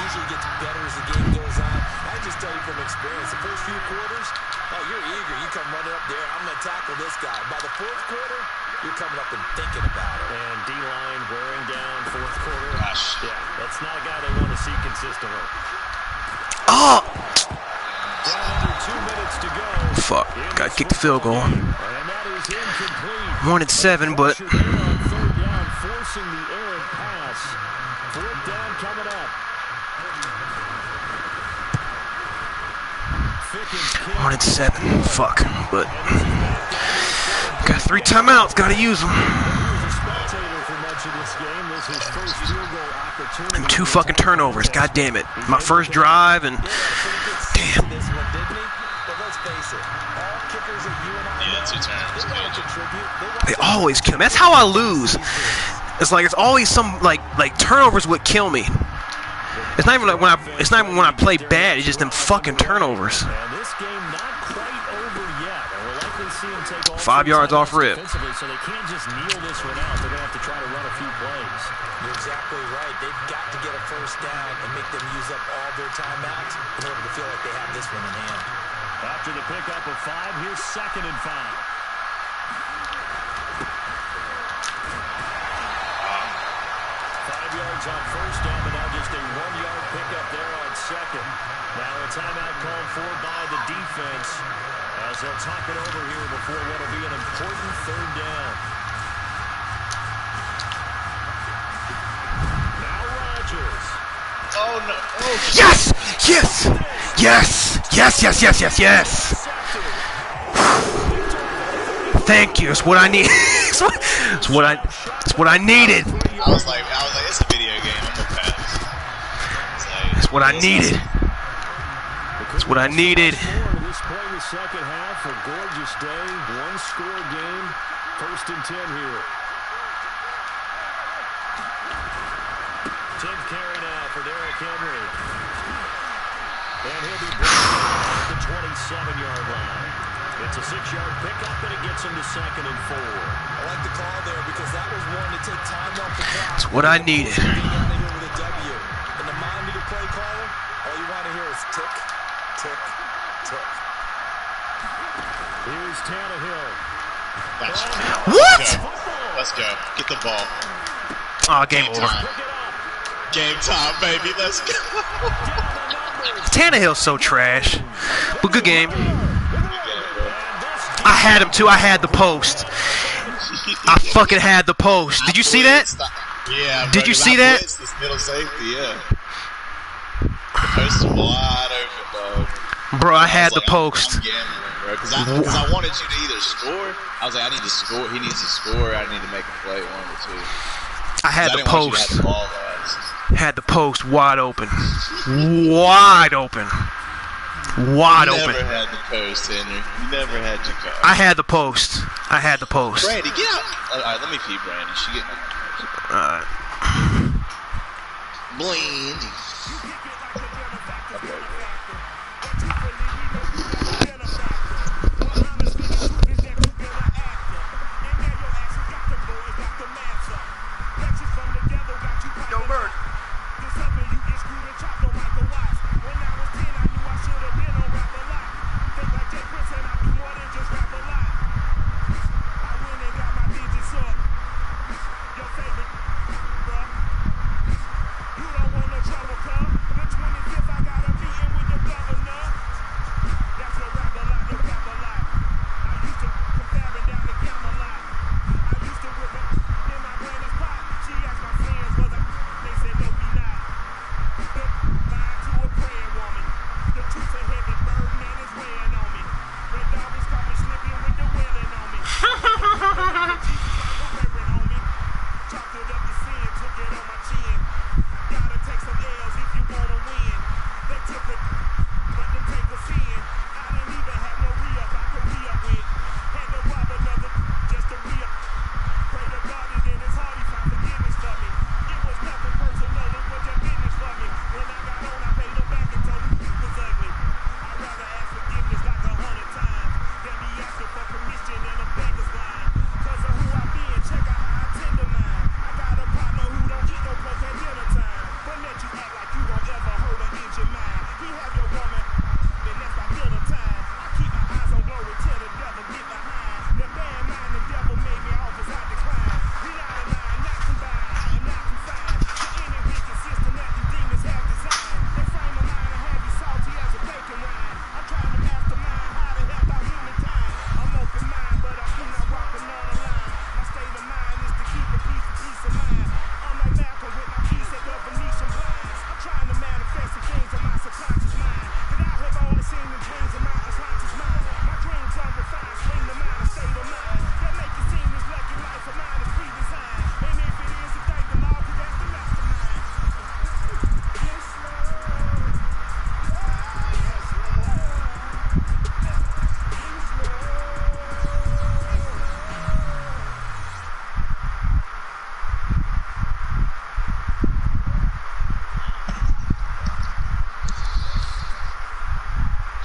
usually gets better as the game goes on. I just tell you from experience, the first few quarters, oh, you're eager. You come running up there. I'm going to tackle this guy. By the fourth quarter, you're coming up and thinking about it. And D-line wearing down fourth quarter. Gosh. Yeah, that's not a guy they want to see consistently. Oh! Down under 2 minutes to go. Fuck. Got to kick the field goal. And that is incomplete. 1-7, but... Third down, forcing the errant pass. Fourth down coming up. 1-7. Fuck. But... Got 3 timeouts. Got to use them. Here's a spectator from Manchester of this game. This is first field goal opportunity. And 2 fucking turnovers. God damn it. My first drive and damn. Yeah, 2 turnovers. They always kill me. That's how I lose. It's like it's always some like turnovers would kill me. It's not even like when I play bad. It's just them fucking turnovers. And this game not quite over yet. And we'll likely see him take all 5 yards off rip. So they can't just kneel this one out. They're gonna have to try to run a few plays. You're exactly right. They've got to get a first down and make them use up all their timeouts in order to feel like they have this one in hand. After the pickup of 5, here's 2nd and 5. 5 yards on first down, but now just a 1-yard pickup there on 2nd. Now a timeout called for by the defense as they'll talk it over here before what will be an important 3rd down. Now Rodgers. Oh, no. Oh, Yes! Yes! Yes! Yes, yes, yes, yes, yes! Thank you. It's what I need. It's what I needed. I was like, it's a video game. I'm gonna pass. It's what I needed. It's what I needed. This play the second half, a gorgeous day, 1-score game, 1st and 10 here. 10th carry now for Derrick Henry. And he'll be brought down at the 27-yard line. It's a 6-yard pickup, and it gets him to 2nd and 4. I like the call there because that was one to take time off the clock. It's what I needed. Getting out of here with a W. And the mind-meter play caller, all you want to hear is tick, tick, tick. Here's Tannehill. That's What? Let's go. Get the ball. Oh, game over. Game time, baby. Let's go. Tannehill's so trash. But good game. I had him too. I had the post. I fucking had the post. Did you see that? Yeah. Did you see that? This middle safety, yeah. The post is wide open, dog. Bro, I had the post. I'm gambling, bro. Because I wanted you to either score. I was like, I need to score. He needs to score. I need to make a play, 1 or 2. I had the post. The ball, had the post wide open. Wide open. Wide open. You never had the post, Henry. You never had your car. I had the post. I had the post. Brandy, get out. All right, let me feed Brandy. She getting out. Alright. Blandy.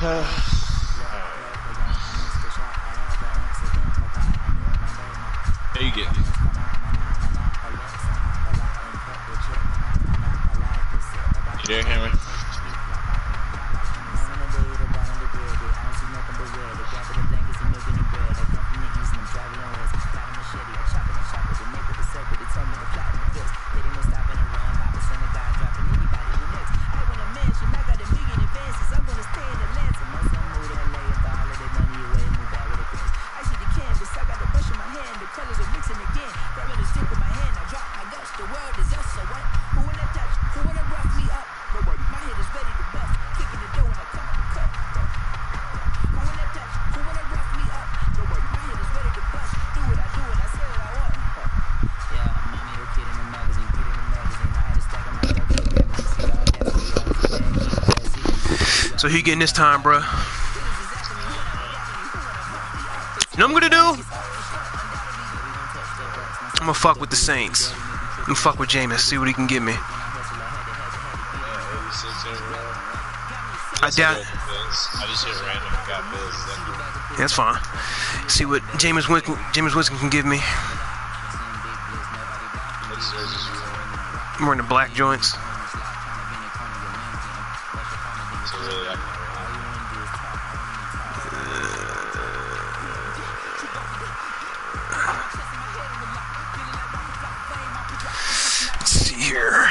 There you get me. You there, Henry? So who you getting this time, bro? You know what I'm gonna do? I'm gonna fuck with the Saints. I'm gonna fuck with Jameis, see what he can give me. I doubt. I just hit random and got Bills. That's fine. See what Jameis Winston can give me. I'm wearing the black joints. Let's see here.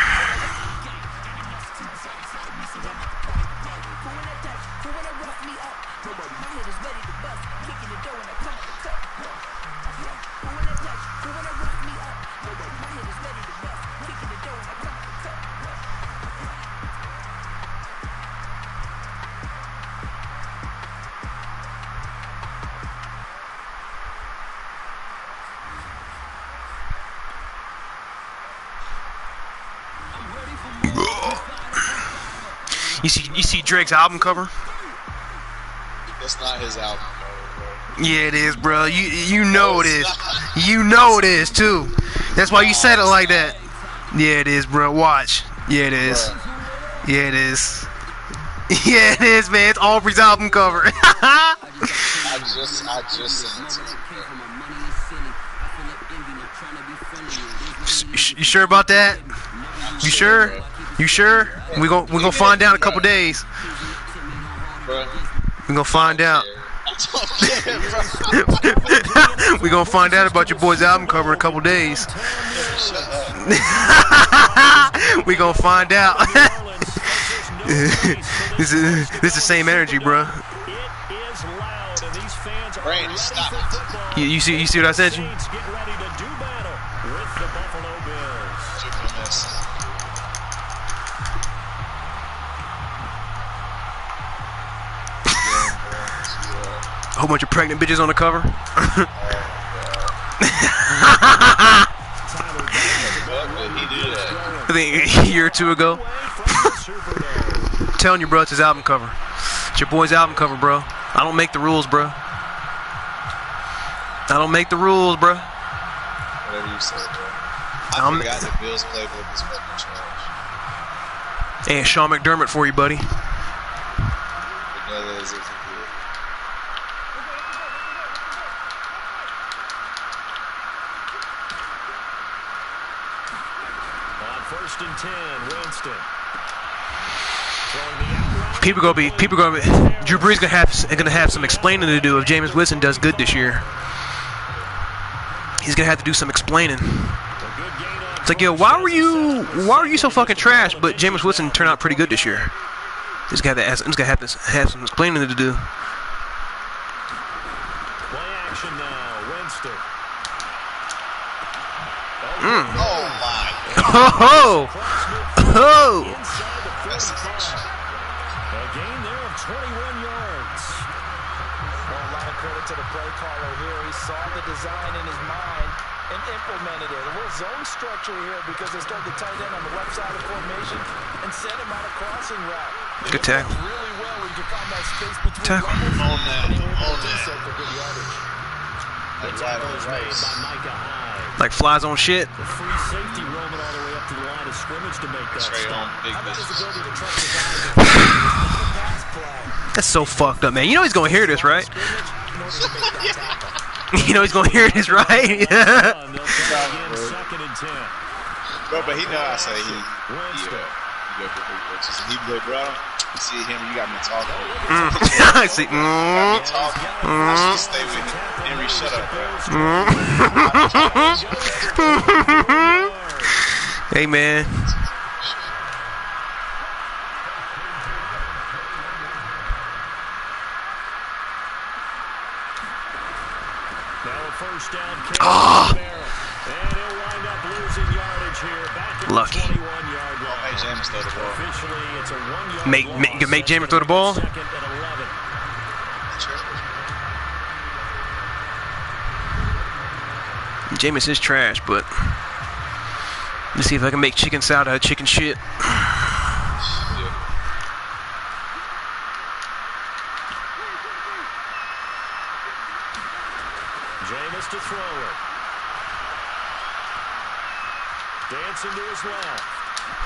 You see Drake's album cover? That's not his album cover, bro. Yeah, it is, bro. You know it is. You know it is too. That's why you said it like that. Yeah, it is, bro. Watch. Yeah, it is. Yeah, it is. Yeah, it is, man. It's Aubrey's album cover. I just sent it to you. You sure about that? You sure? You sure? We gonna find out in a couple days. We gonna find out. We gonna find out about your boy's album cover in a couple days. We gonna find out. This is the same energy, bro. Brandon, stop. You see what I sent you? A whole bunch of pregnant bitches on the cover. I think a year or two ago. I'm telling you, bro, it's his album cover. It's your boy's album cover, bro. I don't make the rules, bro. I don't make the rules, bro. Whatever you say, bro. I forgot the Bills playbook was fucking trash. Hey, Sean McDermott for you, buddy. First and 10, Winston. People gonna be. Drew Brees gonna have some explaining to do if Jameis Winston does good this year. He's gonna have to do some explaining. It's like, yo, why were you so fucking trash? But Jameis Winston turned out pretty good this year. He's gonna have some explaining to do. Play action now, Winston. Oh my. Oh! Oh! A gain there of 21 yards. Well, a lot of credit to the play caller here. He saw the design in his mind and implemented it. A little zone structure here because they started the tight end on the left side of the formation and sent him on a crossing route. Good tackle. Really well when you find that space between Tackle. On that. for good yardage. The tackle is made by aMileHiii. Like flies on shit. The free safety roaming all the way up to the line of scrimmage to make that Straight stop. on big How about his business. ability to trust the guy? That's so fucked up, man. You know he's gonna hear this, right? You know he's gonna hear this, right? Bro, but he know I say he go for free pitches. And he be like, bro, you see him, you got me talking. I see. I should stay with him. Henry, shut up, bro. Hey, man. First down, and he'll wind up losing yardage here. Back at Lucky. the 21-yard line. Make James throw the ball. Officially, it's a 1-yard Make James throw the ball. Second and 11. Jameis is trash, but let's see if I can make chicken salad out of chicken shit. Jameis to throw it. Dancing to his left.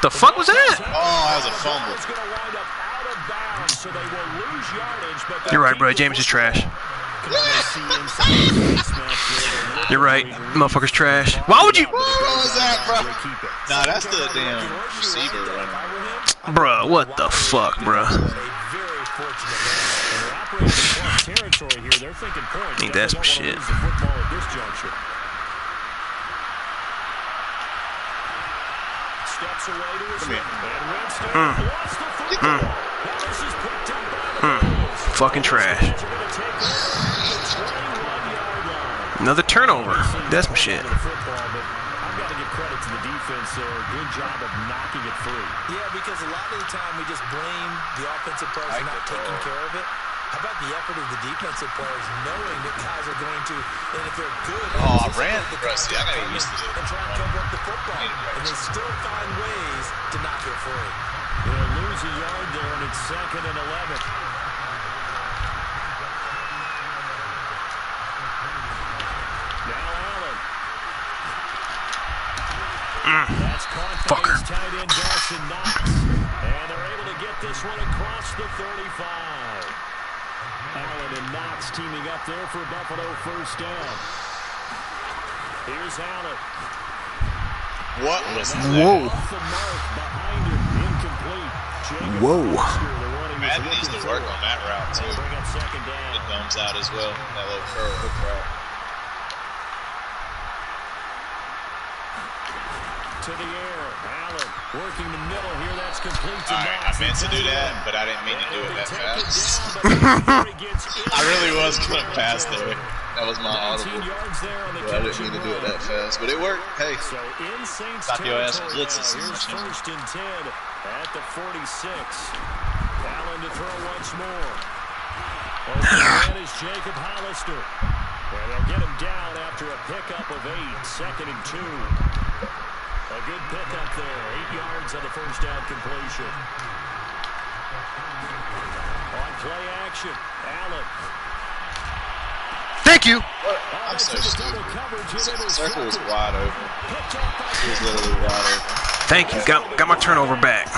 The fuck was that? Oh, that was a fumble. It's going to wind up out of bounds, so they will lose yardage. But You're right, bro. Jameis is trash. You're right. Motherfucker's trash. Why would you? What was that, bro? Nah, that's the damn receiver running. Bruh, what the fuck, bruh? Ain't that some shit? Steps away to his Fucking trash. Another turnover. That's some shit. I've got to give credit to the defense there. Good job of knocking it free. Yeah, because a lot of the time we just blame the offensive players for not taking care of it. How about the effort of the defensive players knowing that guys are going to, and if they're good, I ran the rest. I got used to it. And try and cover up the football, and they still find ways to knock it free. They'll lose a yard there, and it's 2nd and 11. Now Allen. That's caught by his tight end Dawson Knox, and they're able to get this one across the 35. Allen and Knox teaming up there for Buffalo first down. Here's Allen. What was that? Whoa. Off the mark, behind him, incomplete. Jacob Whoa. Foster, the one he was Madden needs to looking work for. on that route, too. Bring up 2nd down. It thumbs out as well. That little curl hook route. To the air, Allen working the middle here. That's complete to Alright, I Knox. meant to do that, but I didn't mean to do it that fast. I I really was going to pass there. That was my 19 audible. yards there on the But I catch didn't mean to and do it run. that fast. But it worked. Hey, So in Saints Stop your ass territory blitzes now. in Here's the 1st and 10 at the 46. Allen to throw once more. Open man is Jacob Hollister. And they'll get him down after a pickup of 8. 2nd and 2. A good pickup there. 8 yards on the first down completion. On play action, Allen. Thank you. I'm so stupid. The circle was wide open. It was literally wide open. Thank you. Got my turnover back. I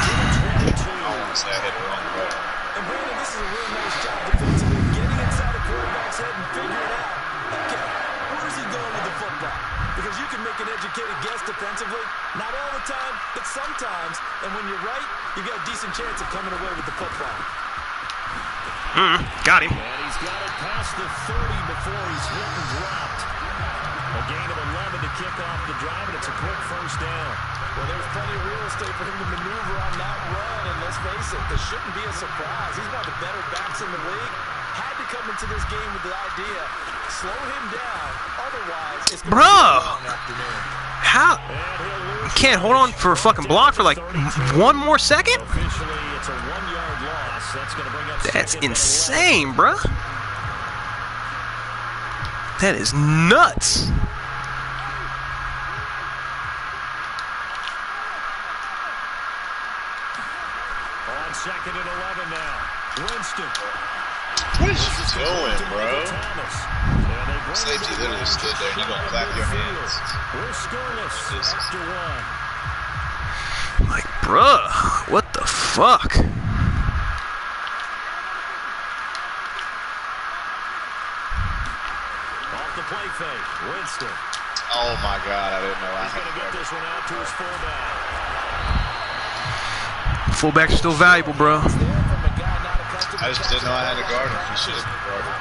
want to say I hit it wrong way. And Brandon, this is a real nice job defensively, getting inside the quarterback's head and figuring out, okay, where's he going with the football? Because you can make an educated guess defensively, not all the time, but sometimes. And when you're right, you've got a decent chance of coming away with the football. Got him. And he's got it past the 30 before he's hit and dropped. A gain of 11 to kick off the drive, and it's a quick first down. Well, there's plenty of real estate for him to maneuver on that run, and let's face it, this shouldn't be a surprise. He's one of the better backs in the league. Had to come into this game with the idea, slow him down, otherwise it's going to be a long afternoon. How? You can't hold on for a fucking block for like 1 more second? Officially, it's a 1-yard loss. That's going to bring up That's 2nd and 11. insane, bruh. That is nuts. On 2nd and 11 now. Winston. What is you doing, bro? Thomas. And they bring Safety it literally stood there. You're going to clap your hands. We're scoreless Just- after 1. Like, bruh, what the fuck? fake. Winston. Oh my God, I didn't know I He's had going to get to this one out to his fullback. Fullbacks are still valuable, bro. I just didn't know I had to guard him. He should have guarded him.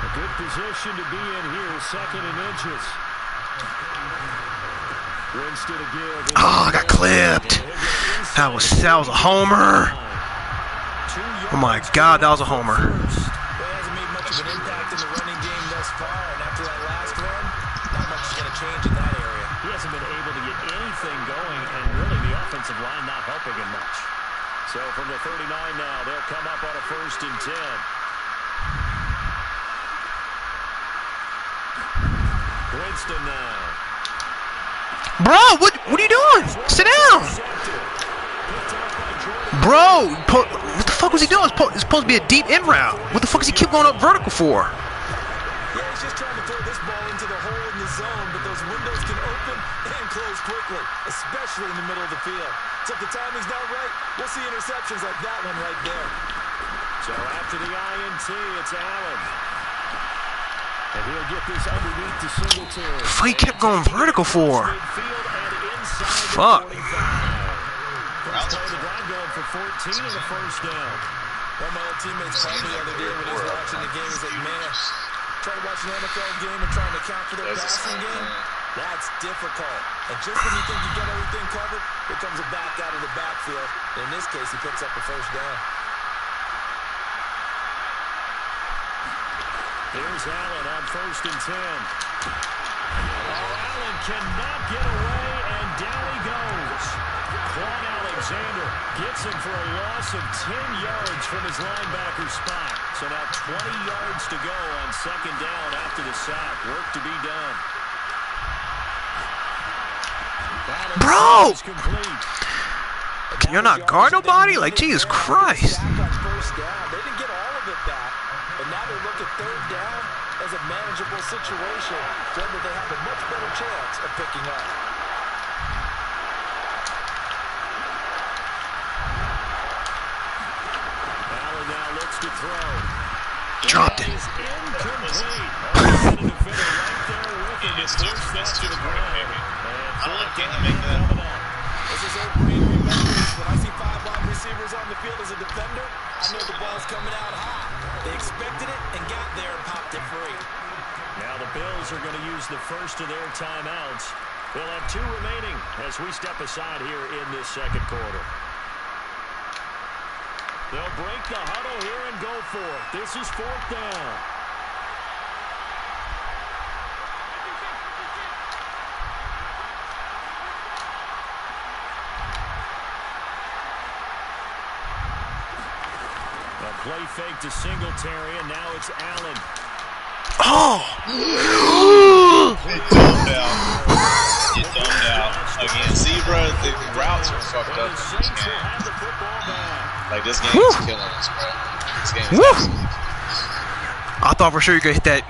A good position to be in here, 2nd and inches. Winston again. Oh, I got clipped. That was a homer. Oh my God, that was a homer. He hasn't made much of an impact in the running game thus far, and after that last run, not much is going to change in that area. He hasn't been able to get anything going, and really the offensive line not helping him much. So from the 39 now, they'll come up on a 1st and 10. Winston now. Bro, what are you doing? Sit down. Bro, what the fuck was he doing? It's supposed to be a deep in route. What the fuck does he keep going up vertical for? Yeah, he's just trying to throw this ball into the hole in the zone, but those windows can open and close quickly, especially in the middle of the field. So if the timing's not right, we'll see interceptions like that one right there. So after the INT, it's Allen. And he'll get this underneath to Singletary. Fuck, he kept going vertical for. Fuck. The drive going for 14 and a 1st down. One of my old teammates told me the other day when he was watching the game, he's like, man, trying to watch an NFL game and trying to count for their passing game, that's difficult. And just when you think you get everything covered, here comes a back out of the backfield. And in this case, he picks up the 1st down. Here's Allen on 1st and 10. Allen cannot get away, and down he goes. Quan Alexander gets him for a loss of 10 yards from his linebacker spot. So now 20 yards to go on 2nd down after the sack. Work to be done. Bro! Can you not guard nobody? Like, Jesus Christ. They didn't get all of it back, but now they look at 3rd down as a manageable situation, so that they have a much better chance of picking up. Allen now looks to throw. Dropped it. Is incomplete. It's too far, maybe. I don't know, can you make that? This is old Brady remembers. When I see 5 wide receivers on the field as a defender, I know the ball's coming out hot. They expected it and got there and popped it free. Now the Bills are going to use the first of their timeouts. They'll have 2 remaining as we step aside here in this 2nd quarter. They'll break the huddle here and go for it. This is 4th down. Play fake to Singletary, and now it's Allen. Oh! It dumbed out. It dumbed out. Again, see, bro, the routes are fucked up in this game. Like, this game is killing us, bro. This game is absolutely. I thought for sure you could hit that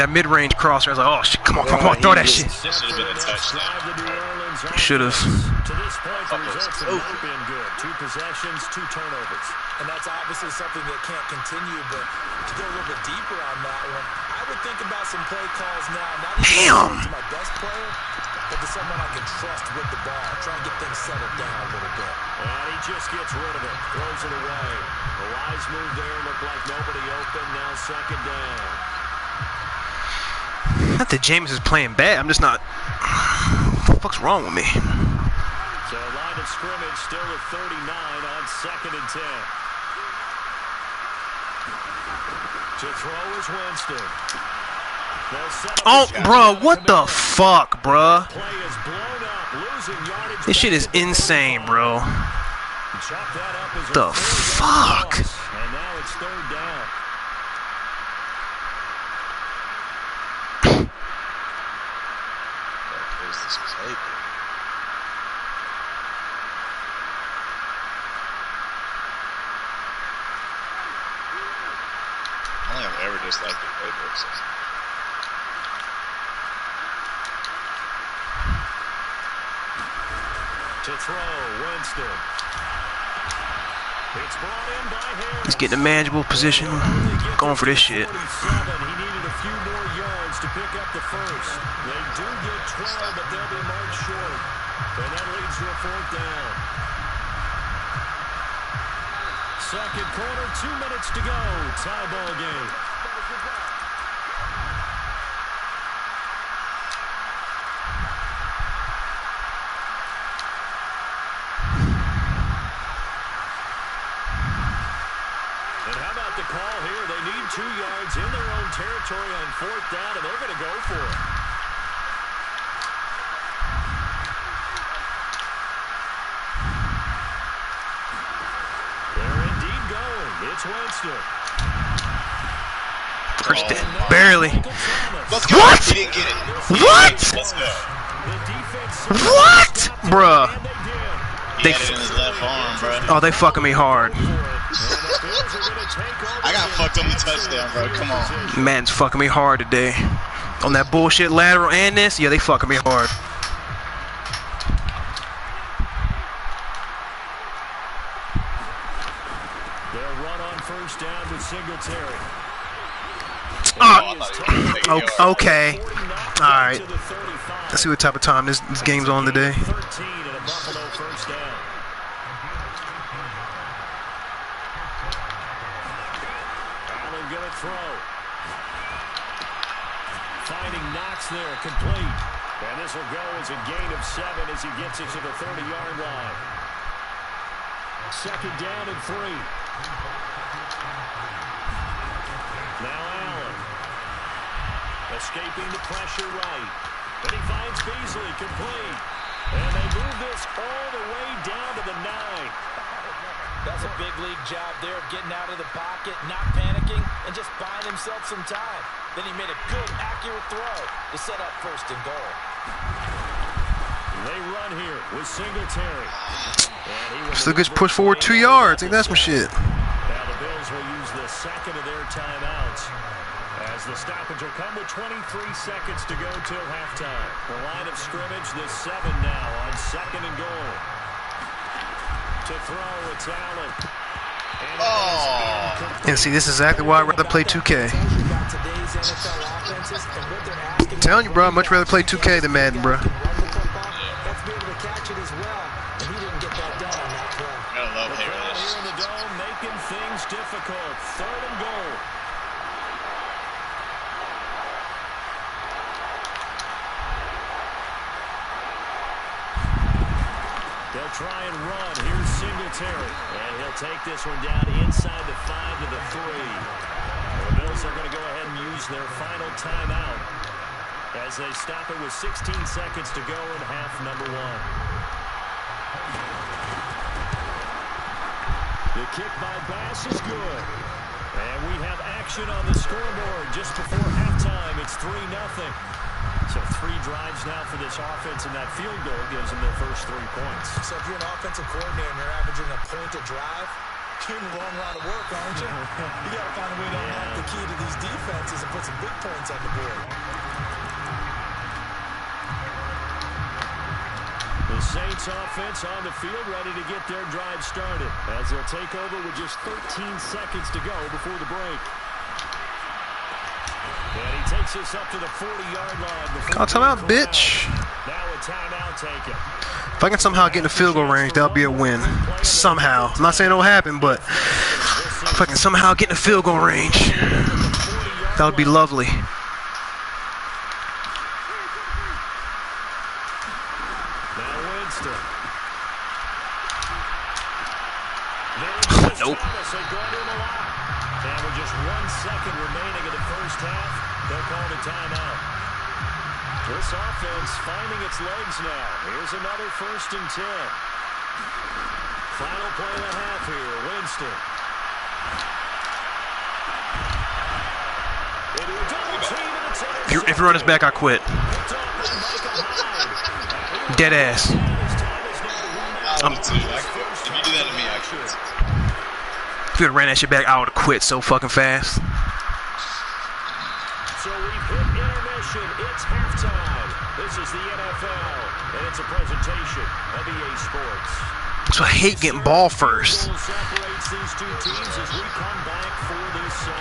mid-range crosser. I was like, oh shit, come on, throw that shit. That should have been a touchdown. Should have. To this point, the results have not been good. 2 possessions, 2 turnovers. And that's obviously something that can't continue, but to go a little bit deeper on that one, I would think about some play calls now. Not even to my best player, but to someone I can trust with the ball. Try and get things settled down a little bit. And he just gets rid of it. Throws it away. The wise move there. Looked like nobody open. Now 2nd down. Not that James is playing bad. I'm just not. What the fuck's wrong with me? So line of scrimmage still at 39 on 2nd and 10. To throw is Winston. Oh, bro, what the fuck, bro? Play is blown up, losing yardage. This shit is insane, bro. Chop that up as The a fuck? and now it's 3rd down. There's this play. I don't think I've ever disliked the playbook system. To throw, Winston. He's getting a manageable position. Going for this shit. He needed a few more yards to pick up the first. They do get 12, but they'll be marked short. And that leads to a fourth down. Second quarter, 2 minutes to go. Tie ball game. The call here, they need 2 yards in their own territory on fourth down, and they're going to go for it. They're indeed going. It's Winston. First down. Barely. Let's go. What? He didn't get it. What? Let's go. What? Bruh. He had it in his left arm, bro. Oh, they fucking me hard. I got fucked on the touchdown, bro. Come on. Madden's fucking me hard today. On that bullshit lateral and this, yeah, they fucking me hard. They'll run on first down with Singletary. Okay. All right. Let's see what type of time this game's on today. 13 and a Buffalo first down. Allen gonna throw. Finding Knox there, complete. And this will go as a gain of 7 as he gets it to the 30-yard line. Second down and 3. Now Allen. Escaping the pressure right. And he finds Beasley, complete. And they move this all the way down to the 9. That's a big league job there of getting out of the pocket, not panicking, and just buying himself some time. Then he made a good, accurate throw to set up first and goal. They run here with Singletary. Still gets pushed forward 2 yards. Ain't that some shit? Now the Bills will use the second of their timeouts, as the stoppage will come with 23 seconds to go till halftime. The line of scrimmage, the 7 now on second and goal. To throw, it's Allen. And see, this is exactly why I'd rather play 2K. I'm telling you, bro, I'd much rather play 2K than Madden, bro. In the dome, making things difficult. Third and goal. They'll try and run. Here's Singletary. And he'll take this one down inside the 5 to the 3. The Bills are going to go ahead and use their final timeout as they stop it with 16 seconds to go in half number 1. The kick by Bass is good. And we have action on the scoreboard just before halftime. It's 3-0. So 3 drives now for this offense, and that field goal gives them their first 3 points. So if you're an offensive coordinator and you're averaging a point a drive, you're in the wrong line of work, aren't you? You got to find a way to unlock the key to these defenses and put some big points on the board. The Saints offense on the field ready to get their drive started as they'll take over with just 13 seconds to go before the break. And he takes us up to the 40-yard line. Call timeout, bitch. Now a timeout taken. If I can somehow get in the field goal range, that'll be a win. Somehow. I'm not saying it'll happen, but if I can somehow get in the field goal range, that would be lovely. Nope. And with just 1 second remaining in the first half, they'll call the timeout. This offense finding its legs now. Here's another 1st and 10. Final play of the half here. Winston. If you run us back, I quit. Dead ass. If you do that to me, I quit. If you had ran that shit back, I would have quit so fucking fast. So we've hit intermission. It's halftime. This is the NFL, and it's a presentation of EA Sports. So I hate getting ball first.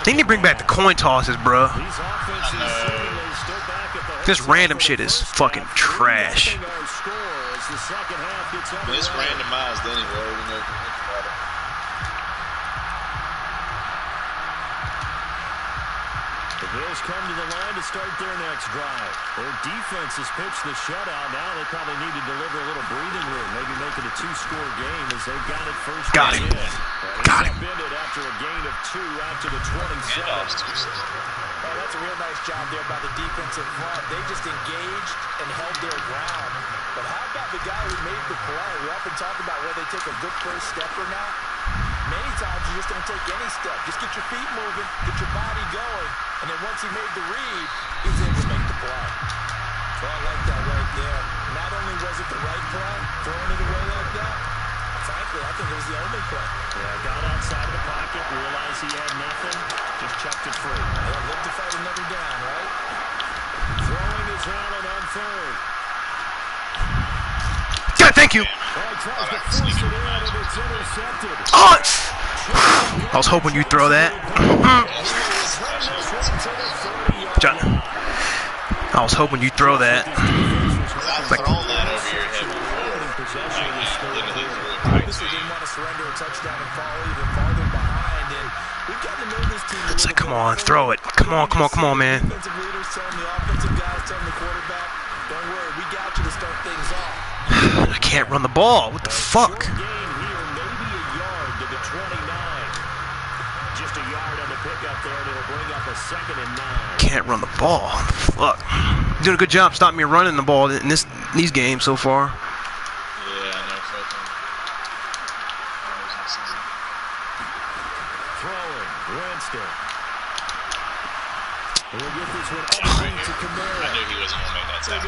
They need to bring back the coin tosses, bro. This random shit is fucking trash. It's randomized anyway. You know, the Bills come to the line to start their next drive. Their defense has pitched the shutout. Now they probably need to deliver a little breathing room, maybe make it a 2-score game as they've got it first. Got him. Got him. After a gain of 2 out to the 27. Oh, that's a real nice job there by the defensive front. They just engaged and held their ground. But how about the guy who made the play? We often talk about whether they take a good first step or not. Many times you just don't take any step. Just get your feet moving, get your body going, and then once he made the read, he's able to make the play. Well, I like that right there. Not only was it the right play, throwing it away like that, frankly, I think it was the only play. Yeah, got outside of the pocket, realized he had nothing, just chucked it free. They'll live to fight another down, right? Throwing is Allen on third. God, thank you. Oh! I was hoping you'd throw that. John, I was hoping you'd throw that. Like, it's like, come on, throw it. Come on, come on, come on, man. I can't run the ball. What the fuck? Can't run the ball. Fuck. Doing a good job stopping me running the ball in these games so far. yeah, I know. Throwing, Winston. We'll get this one I knew he wasn't going to make that tackle.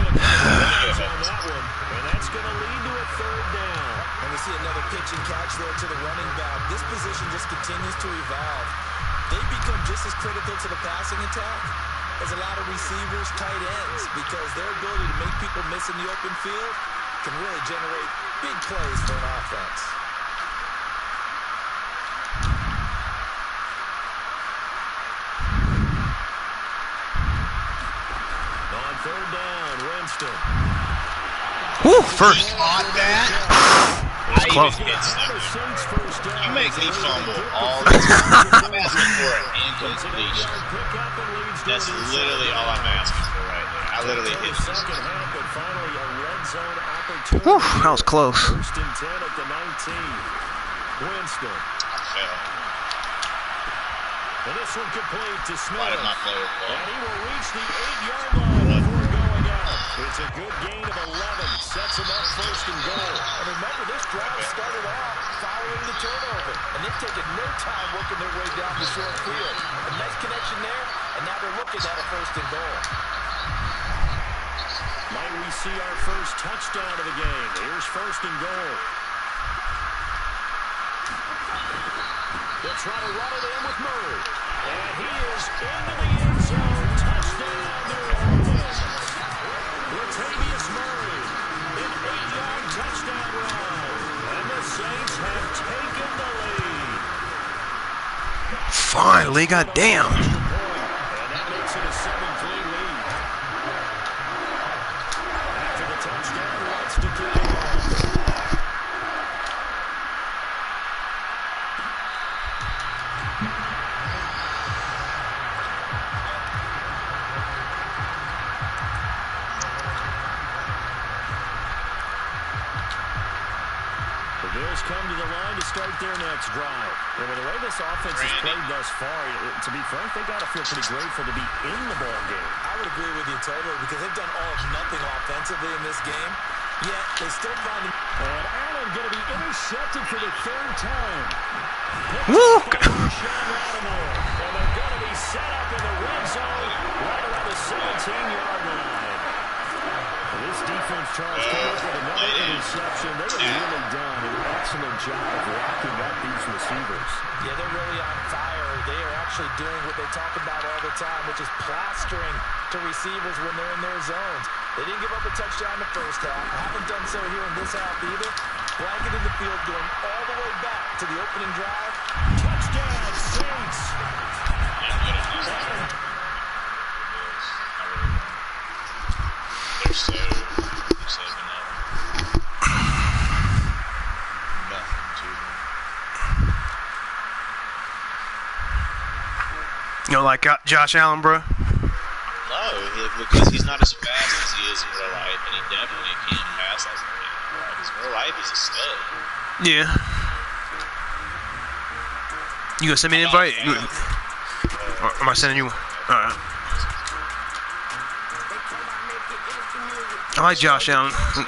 on that one, and that's going to lead to a third down. And we see another pitch and catch there to the running back. This position just continues to evolve. They become just as critical to the passing attack as a lot of receivers, tight ends, because their ability to make people miss in the open field can really generate big plays for an offense. On third down, Winston. Woo, first. On that, It's close. You make me fumble all the time. I'm asking for an incompletion. That's literally all I'm asking for right now. I literally hit this. Woo, that was close. First and 10 at the 19. Winston. I fell. And this one complete to Smith. Why did my player fall? And he will reach the 8-yard line before going out. It's a good gain of 11. Sets him up first and goal. And remember, this drive started off following the turnover. And they've taken no time working their way down the short field. A nice connection there, and now they're looking at a first and goal. Might we see our first touchdown of the game? Here's first and goal. They'll try to run it in with Murray. And he is into the end zone. Touchdown, New Orleans. Latavius Murray, an 8-yard touchdown run. And the Saints have taken the lead. Finally, goddamn. And that makes it a 7-3 lead. After the touchdown, wants to keep it on. The Bills come to the line to start their next drive. And with the way this offense has played thus far, to be frank, they got to feel pretty grateful to be in the ball game. I would agree with you totally because they've done all of nothing offensively in this game, yet they still find it. And Allen going to be intercepted for the third time. Woo! And they're going to be set up in the red zone right around the 17-yard line. This defense, Charles, came up with another interception. They have really done an excellent job of locking up these receivers. Yeah, they're really on fire. They are actually doing what they talk about all the time, which is plastering to receivers when they're in their zones. They didn't give up a touchdown in the first half. Haven't done so here in this half either. blanketed the field going all the way back to the opening drive. Touchdown, Saints. They're so saving up. Nothing to them. You know, like Josh Allen, bro. No, because he's not as fast as he is in real life, and he definitely can't pass like that. Because real life is a stud. Yeah. You gonna send me an invite? Or am I sending you one? Alright. I like Josh Allen. We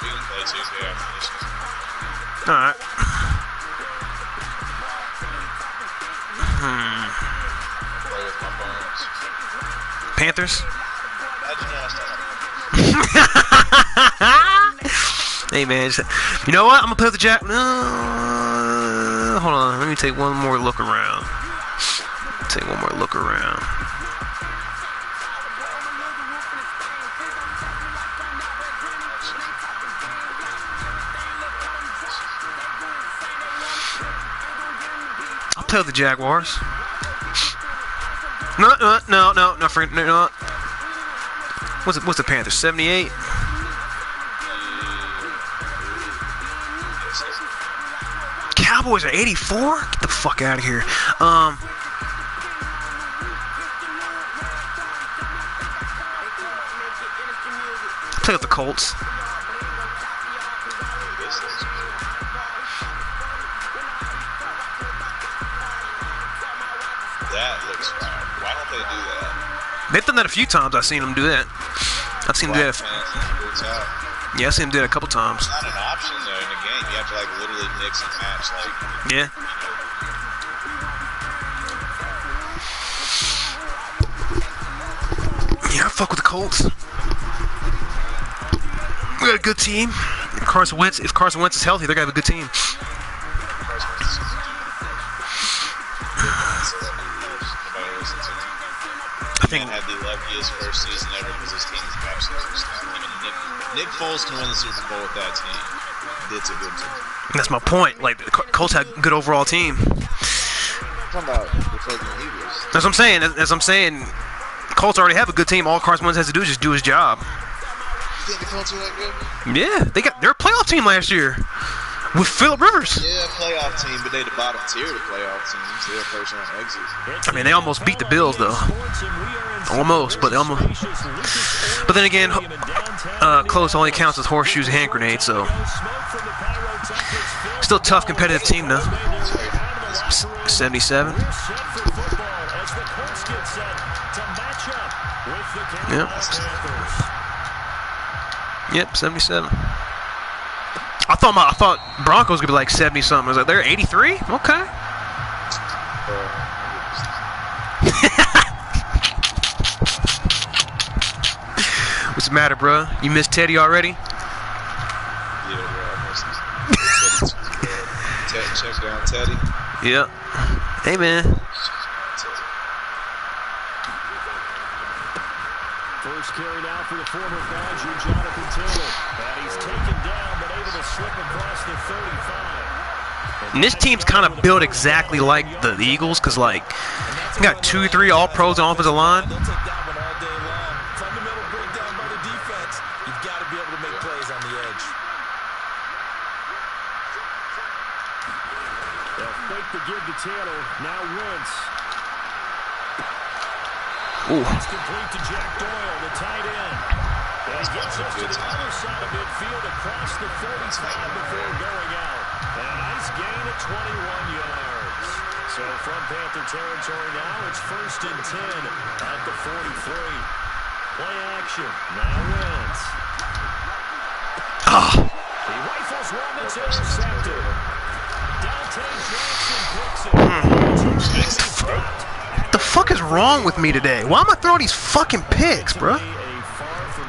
can play 2K after this. Alright. Play with my bones. Panthers? How'd you know I started? Hey man, you know what? I'm gonna play with the Jack. No, hold on. Let me take one more look around. Take one more look around. I'll play with the Jaguars. No. What's the Panthers? 78. Cowboys are 84? Get the fuck out of here. Play with the Colts. That looks fire. Why don't they do that? They've done that a few times. I've seen them do that. I've seen them do that. Yeah, I've seen them do that a couple times. It's not an option though in the game. You have to like literally mix and match. Like, Yeah. Yeah, I fuck with the Colts. We got a good team. If Carson Wentz is healthy, they're gonna have a good team. I think had the luckiest first season ever because his team is absolutely stacked. Nick Foles can win the Super Bowl with that team. It's a good team. that's my point. Like the Colts had a good overall team. Talking about the fucking Eagles. That's what I'm saying. As I'm saying, Colts already have a good team. All Carson Wentz has to do is just do his job. You think the Colts are that good? Yeah, they're a playoff team last year with Phillip Rivers. Yeah, playoff team, but they the bottom tier of the playoff teams. They're a first round exit. I mean, they almost beat the Bills though. Almost, but they almost. But then again, close only counts as horseshoes and hand grenades. So still a tough competitive team though. 77. Yep, 77. I thought Broncos could be like 70 something. I was like, they're 83? Okay. What's the matter, bro? You missed Teddy already? Yeah, bro. I missed Teddy. Check down Teddy. Yep. Hey, man. First carry now for the former Badger, Jonathan Taylor. And he's taken down, but able to slip across the 35. And this team's kind of built exactly like the Eagles, because, like, you got 2-3 all-pros on offensive line. They'll take that one all day long. Fundamental breakdown by the defense. You've got to be able to make plays on the edge. They'll fake the give to Taylor. Now Wentz. Ooh. It's complete to Jack Doyle, the tight end. And he gets us to the other side of midfield across the 45 before going out. And a nice gain of 21 yards. So from Panther territory now, it's 1st and 10 at the 43. Play action. Now Wentz. He rifles one that's intercepted. Dante Johnson picks it. What the fuck is wrong with me today? Why am I throwing these fucking picks, bro?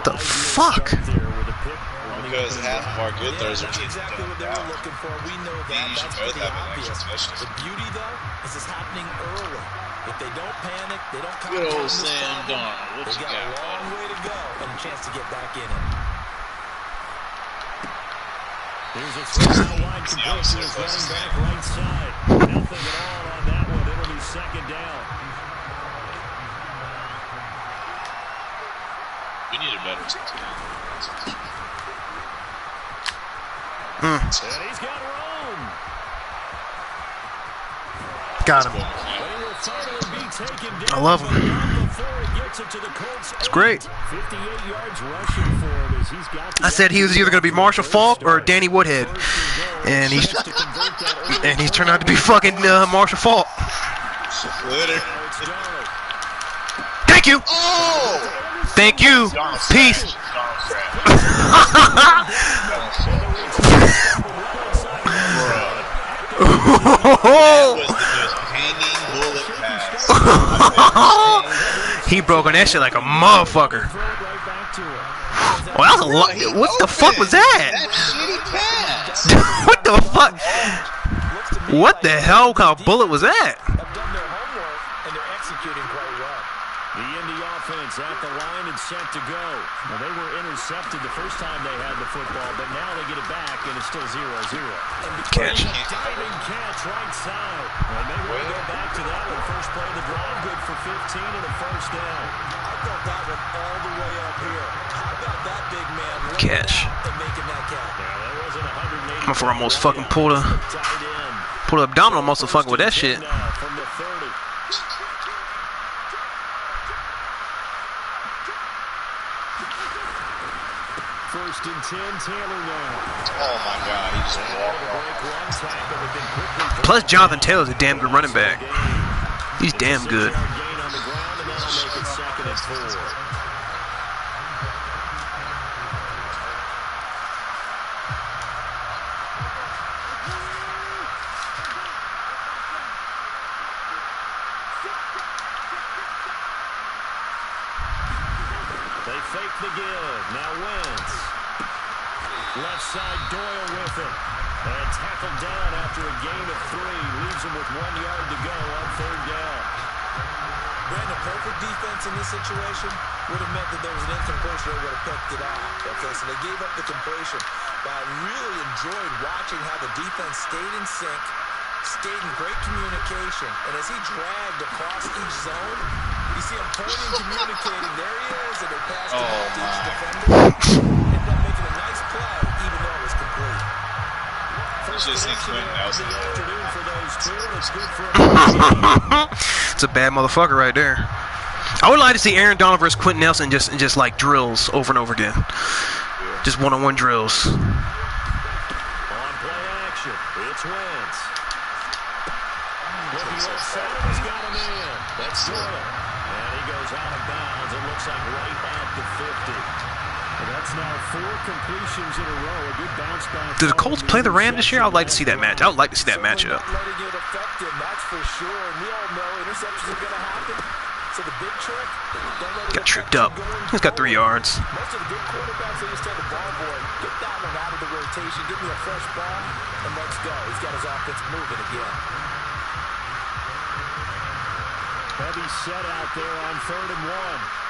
The fuck? Because half of our good throws are Exactly what they were looking for. We know that. You should That's both pretty have an obvious. extra touchdown. The beauty, though, is it's happening early. If they don't panic, they don't Good old Sam Darnold. What they you got a got, long bud? way to go and a chance to get back in it. Here's a throw line complete to his running back right side. Nothing at all on that one. It'll be second down. We need a better team today. And he's got Rome. Got him. I love him. It's great. 58 yards rushing for him as he's got the I said he was either going to be Marshall Faulk or Danny Woodhead, and he's turned out to be fucking Marshall Faulk. Later. Thank you. Oh! Thank you. Peace. He broke on that shit like a motherfucker. Oh, that was a lot. What the fuck was that? What the fuck? What the hell kind of bullet was that? The Indy offense at the line and set to go. Now, they were intercepted the first time they had the football, but now they get it back, and it's still 0-0. Catch. Diving catch right side. And they want to go back to that one. First play of the drive, good for 15 and a first down. I thought that one all the way up here. How about that big man Catch. and making that catch? Now, that wasn't 180. I'm for almost fucking pulled a abdominal muscle fucking with that shit. From the 30. First and 10, Taylor now. Oh my God, he just walked off. Plus, Jonathan Taylor's a damn good running back. He's damn good. They fake the give. Now Wentz. Left side Doyle with it. And tackled down after a gain of 3. Leaves him with 1 yard to go on third down. Brandon, perfect defense in this situation would have meant that there was an incompletion that would have picked it off. Okay, so they gave up the completion. But I really enjoyed watching how the defense stayed in sync, stayed in great communication. And as he dragged across each zone, you see him pointing, communicating. There he is, and they passed it off to each defender. Ended up making a nice play, even though it was complete. Just see Quentin Nelson. It's a bad motherfucker right there. I would like to see Aaron Donald versus Quentin Nelson just like drills over and over again. Just one-on-one drills. On play action, it's Wentz. Looking outside, he's got him in. That's Doyle. And he goes out of bounds. It looks like right at the 50. And that's now 4 completions in a row. A good bounce back. Do the Colts play the Rams this year? I would like to see that match. I would like to see that matchup. Not letting it affect him, that's for sure. And we all know interceptions are going to happen. So the big trick, don't let it Got tripped up. affect you going He's got 3 yards. Most of the good quarterbacks, they just tell the ball boy, get that one out of the rotation, give me a fresh ball, and let's go. He's got his offense moving again. Heavy set out there on 3rd and 1.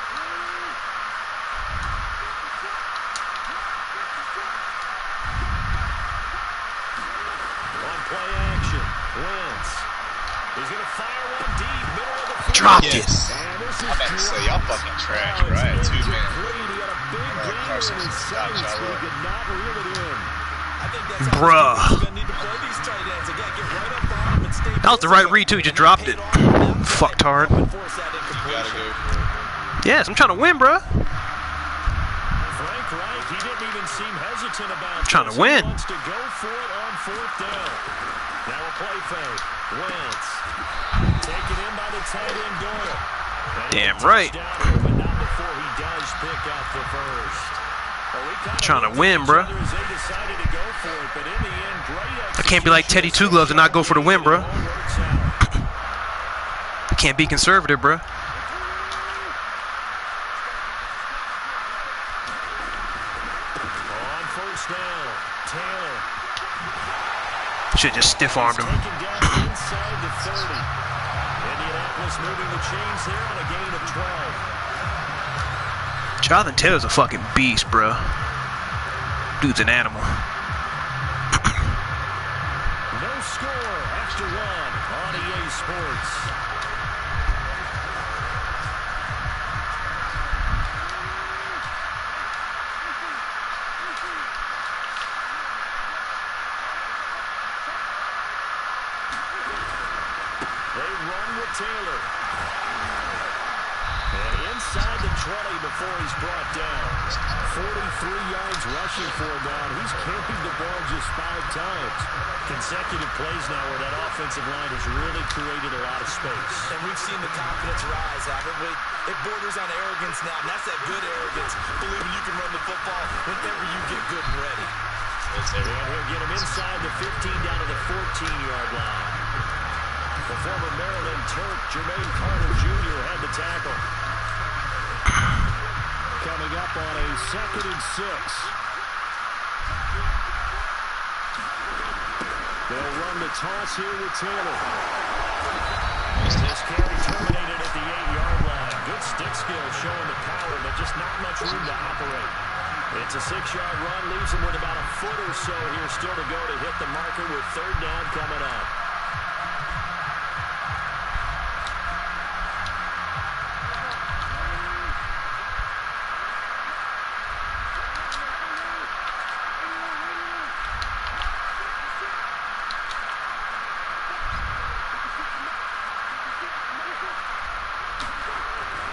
Play action. Wentz. He's going to fire one deep, middle of the field. Dropped it. I'm about to say, y'all fucking trash, right? 2 man. He had a big gain in his sights, but he could not reel it in. Bruh. That was the right read, too. He just dropped it. Fucktard. You gotta go for it. Yes, I'm trying to win, bruh. Frank Reich, he didn't even seem hesitant about I'm trying to win. He wants to go for it on 4th down. Now a play fake. Wentz. Taken in by the tight end Doyle. Damn right. But not before he does pick up the first. Trying to win, bruh. I can't be like Teddy Two Gloves and not go for the win, bruh. I can't be conservative, bruh. On 1st down, Taylor. Should just stiff-armed him. Taken down inside the 30. Indianapolis moving the chains there on a gain of 12. Jonathan Taylor's a fucking beast, bro. Dude's an animal. No score after one on EA Sports. They run with Taylor. And inside the 20 before he's brought down. 43 yards rushing for him now. He's carried the ball just 5 times. Consecutive plays now where that offensive line has really created a lot of space. And we've seen the confidence rise, haven't we? It borders on arrogance now, and that's that good arrogance, believing you can run the football whenever you get good and ready. And he'll get him inside the 15 down to the 14-yard line. The former Maryland Terp, Jermaine Carter Jr. had the tackle. Coming up on a 2nd and 6. They'll run the toss here with Taylor. This carry terminated at the 8-yard line. Good stick skill showing the power, but just not much room to operate. It's a 6-yard run, leaves him with about a foot or so here still to go to hit the marker with 3rd down coming up.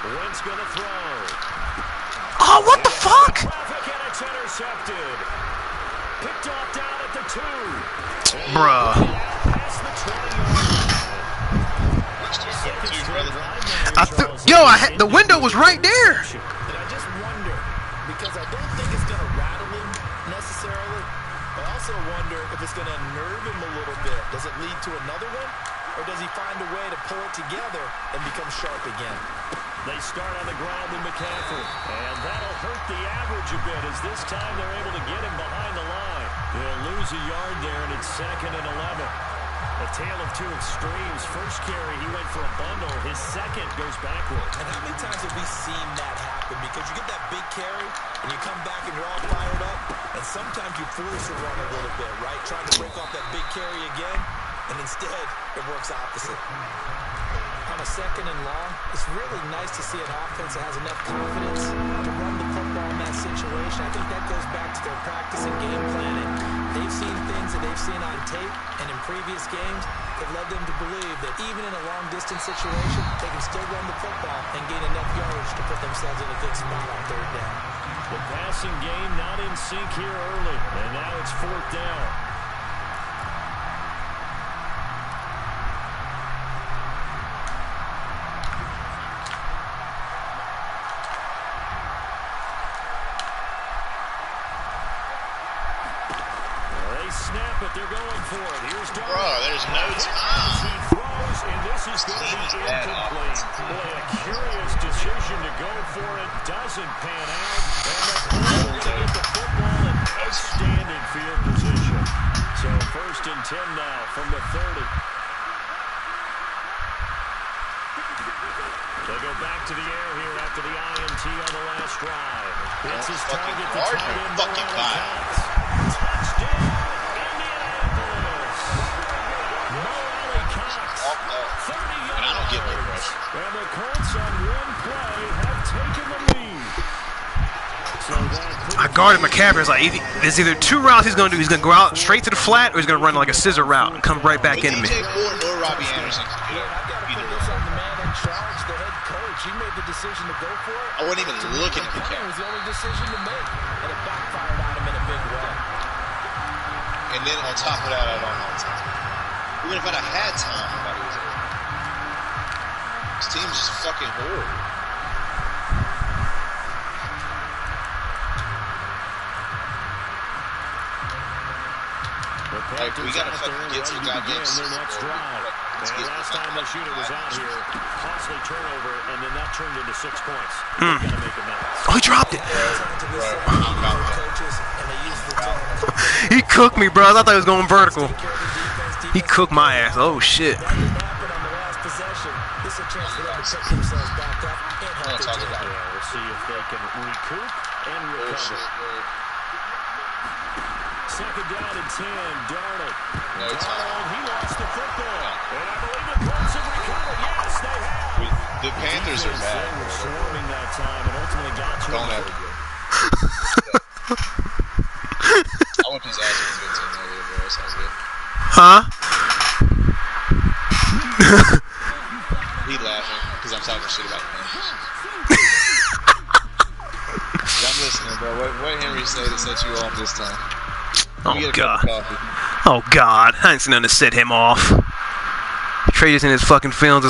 Wentz gonna throw. Oh, what the fuck? And it's intercepted. Picked off down at the 2. Bruh. Past the 20-yard line. The window was right there. And I just wonder, because I don't think it's going to rattle him necessarily. I also wonder if it's going to unnerve him a little bit. Does it lead to another one? Or does he find a way to pull it together and become sharp again? They start on the ground with McCaffrey. And that'll hurt the average a bit as this time they're able to get him behind the line. They'll lose a yard there, and it's 2nd and 11. A tale of two extremes. First carry, he went for a bundle. His second goes backwards. And how many times have we seen that happen? Because you get that big carry, and you come back and you're all fired up, and sometimes you force a run a little bit, right? Trying to break off that big carry again, and instead it works opposite. On a 2nd and long, it's really nice to see an offense that has enough confidence to run the football in that situation. I think that goes back to their practice and game planning. They've seen things that they've seen on tape and in previous games that led them to believe that even in a long-distance situation, they can still run the football and gain enough yardage to put themselves in a good spot on 3rd down. The passing game not in sync here early, and now it's 4th down. Snap it, they're going for it. Here's Darnold. Bro, there's no time. He throws, and this is going to be incomplete. Boy, a curious decision to go for it. Doesn't pan out. And the to get the football in outstanding field position. So 1st and 10 now from the 30. They go back to the air here after the INT on the last drive. It's his target, the tight end, touchdown. And I don't get no pressure. And the Colts on one play have taken the lead. So I guarded McCaffrey. It's like there's either 2 routes he's going to do. He's going to go out straight to the flat, or he's going to run like a scissor route and come right back into me. DJ Ford or Robbie Anderson could get I've got to put this on the man in charge, the head coach. He made the decision to go for it. I wasn't even looking at the It camera. was the only decision to make, and it backfired on him in a big way. And then on top of that, I don't have time. Even if I'd have had time, nobody was there. This team's just fucking horrible. Like, we gotta fucking get to the goddamn their next drive. And last time this unit was out here, costly turnover, and then that turned into 6 points. Gotta make amends. Oh, he dropped it. He cooked me, bro. I thought he was going vertical. He cooked my ass. Oh, shit. I to pick themselves back up and help their team. Yeah, we'll see if they can recoup and recover. Second down and 10, Darnold. No time. He lost the football. And I believe the Colts have recovered. Yes, they have. The Panthers are bad. They were swarming that time and ultimately got to Don't ever do it. I went his ass with 15 earlier, bro. That sounds good. Huh? He laughing because I'm talking shit about him. I'm listening, bro. What Henry say to set you off this time? Oh, Get a God. cup of coffee. Oh, God. I ain't seen nothing to set him off. Traded in his fucking feelings.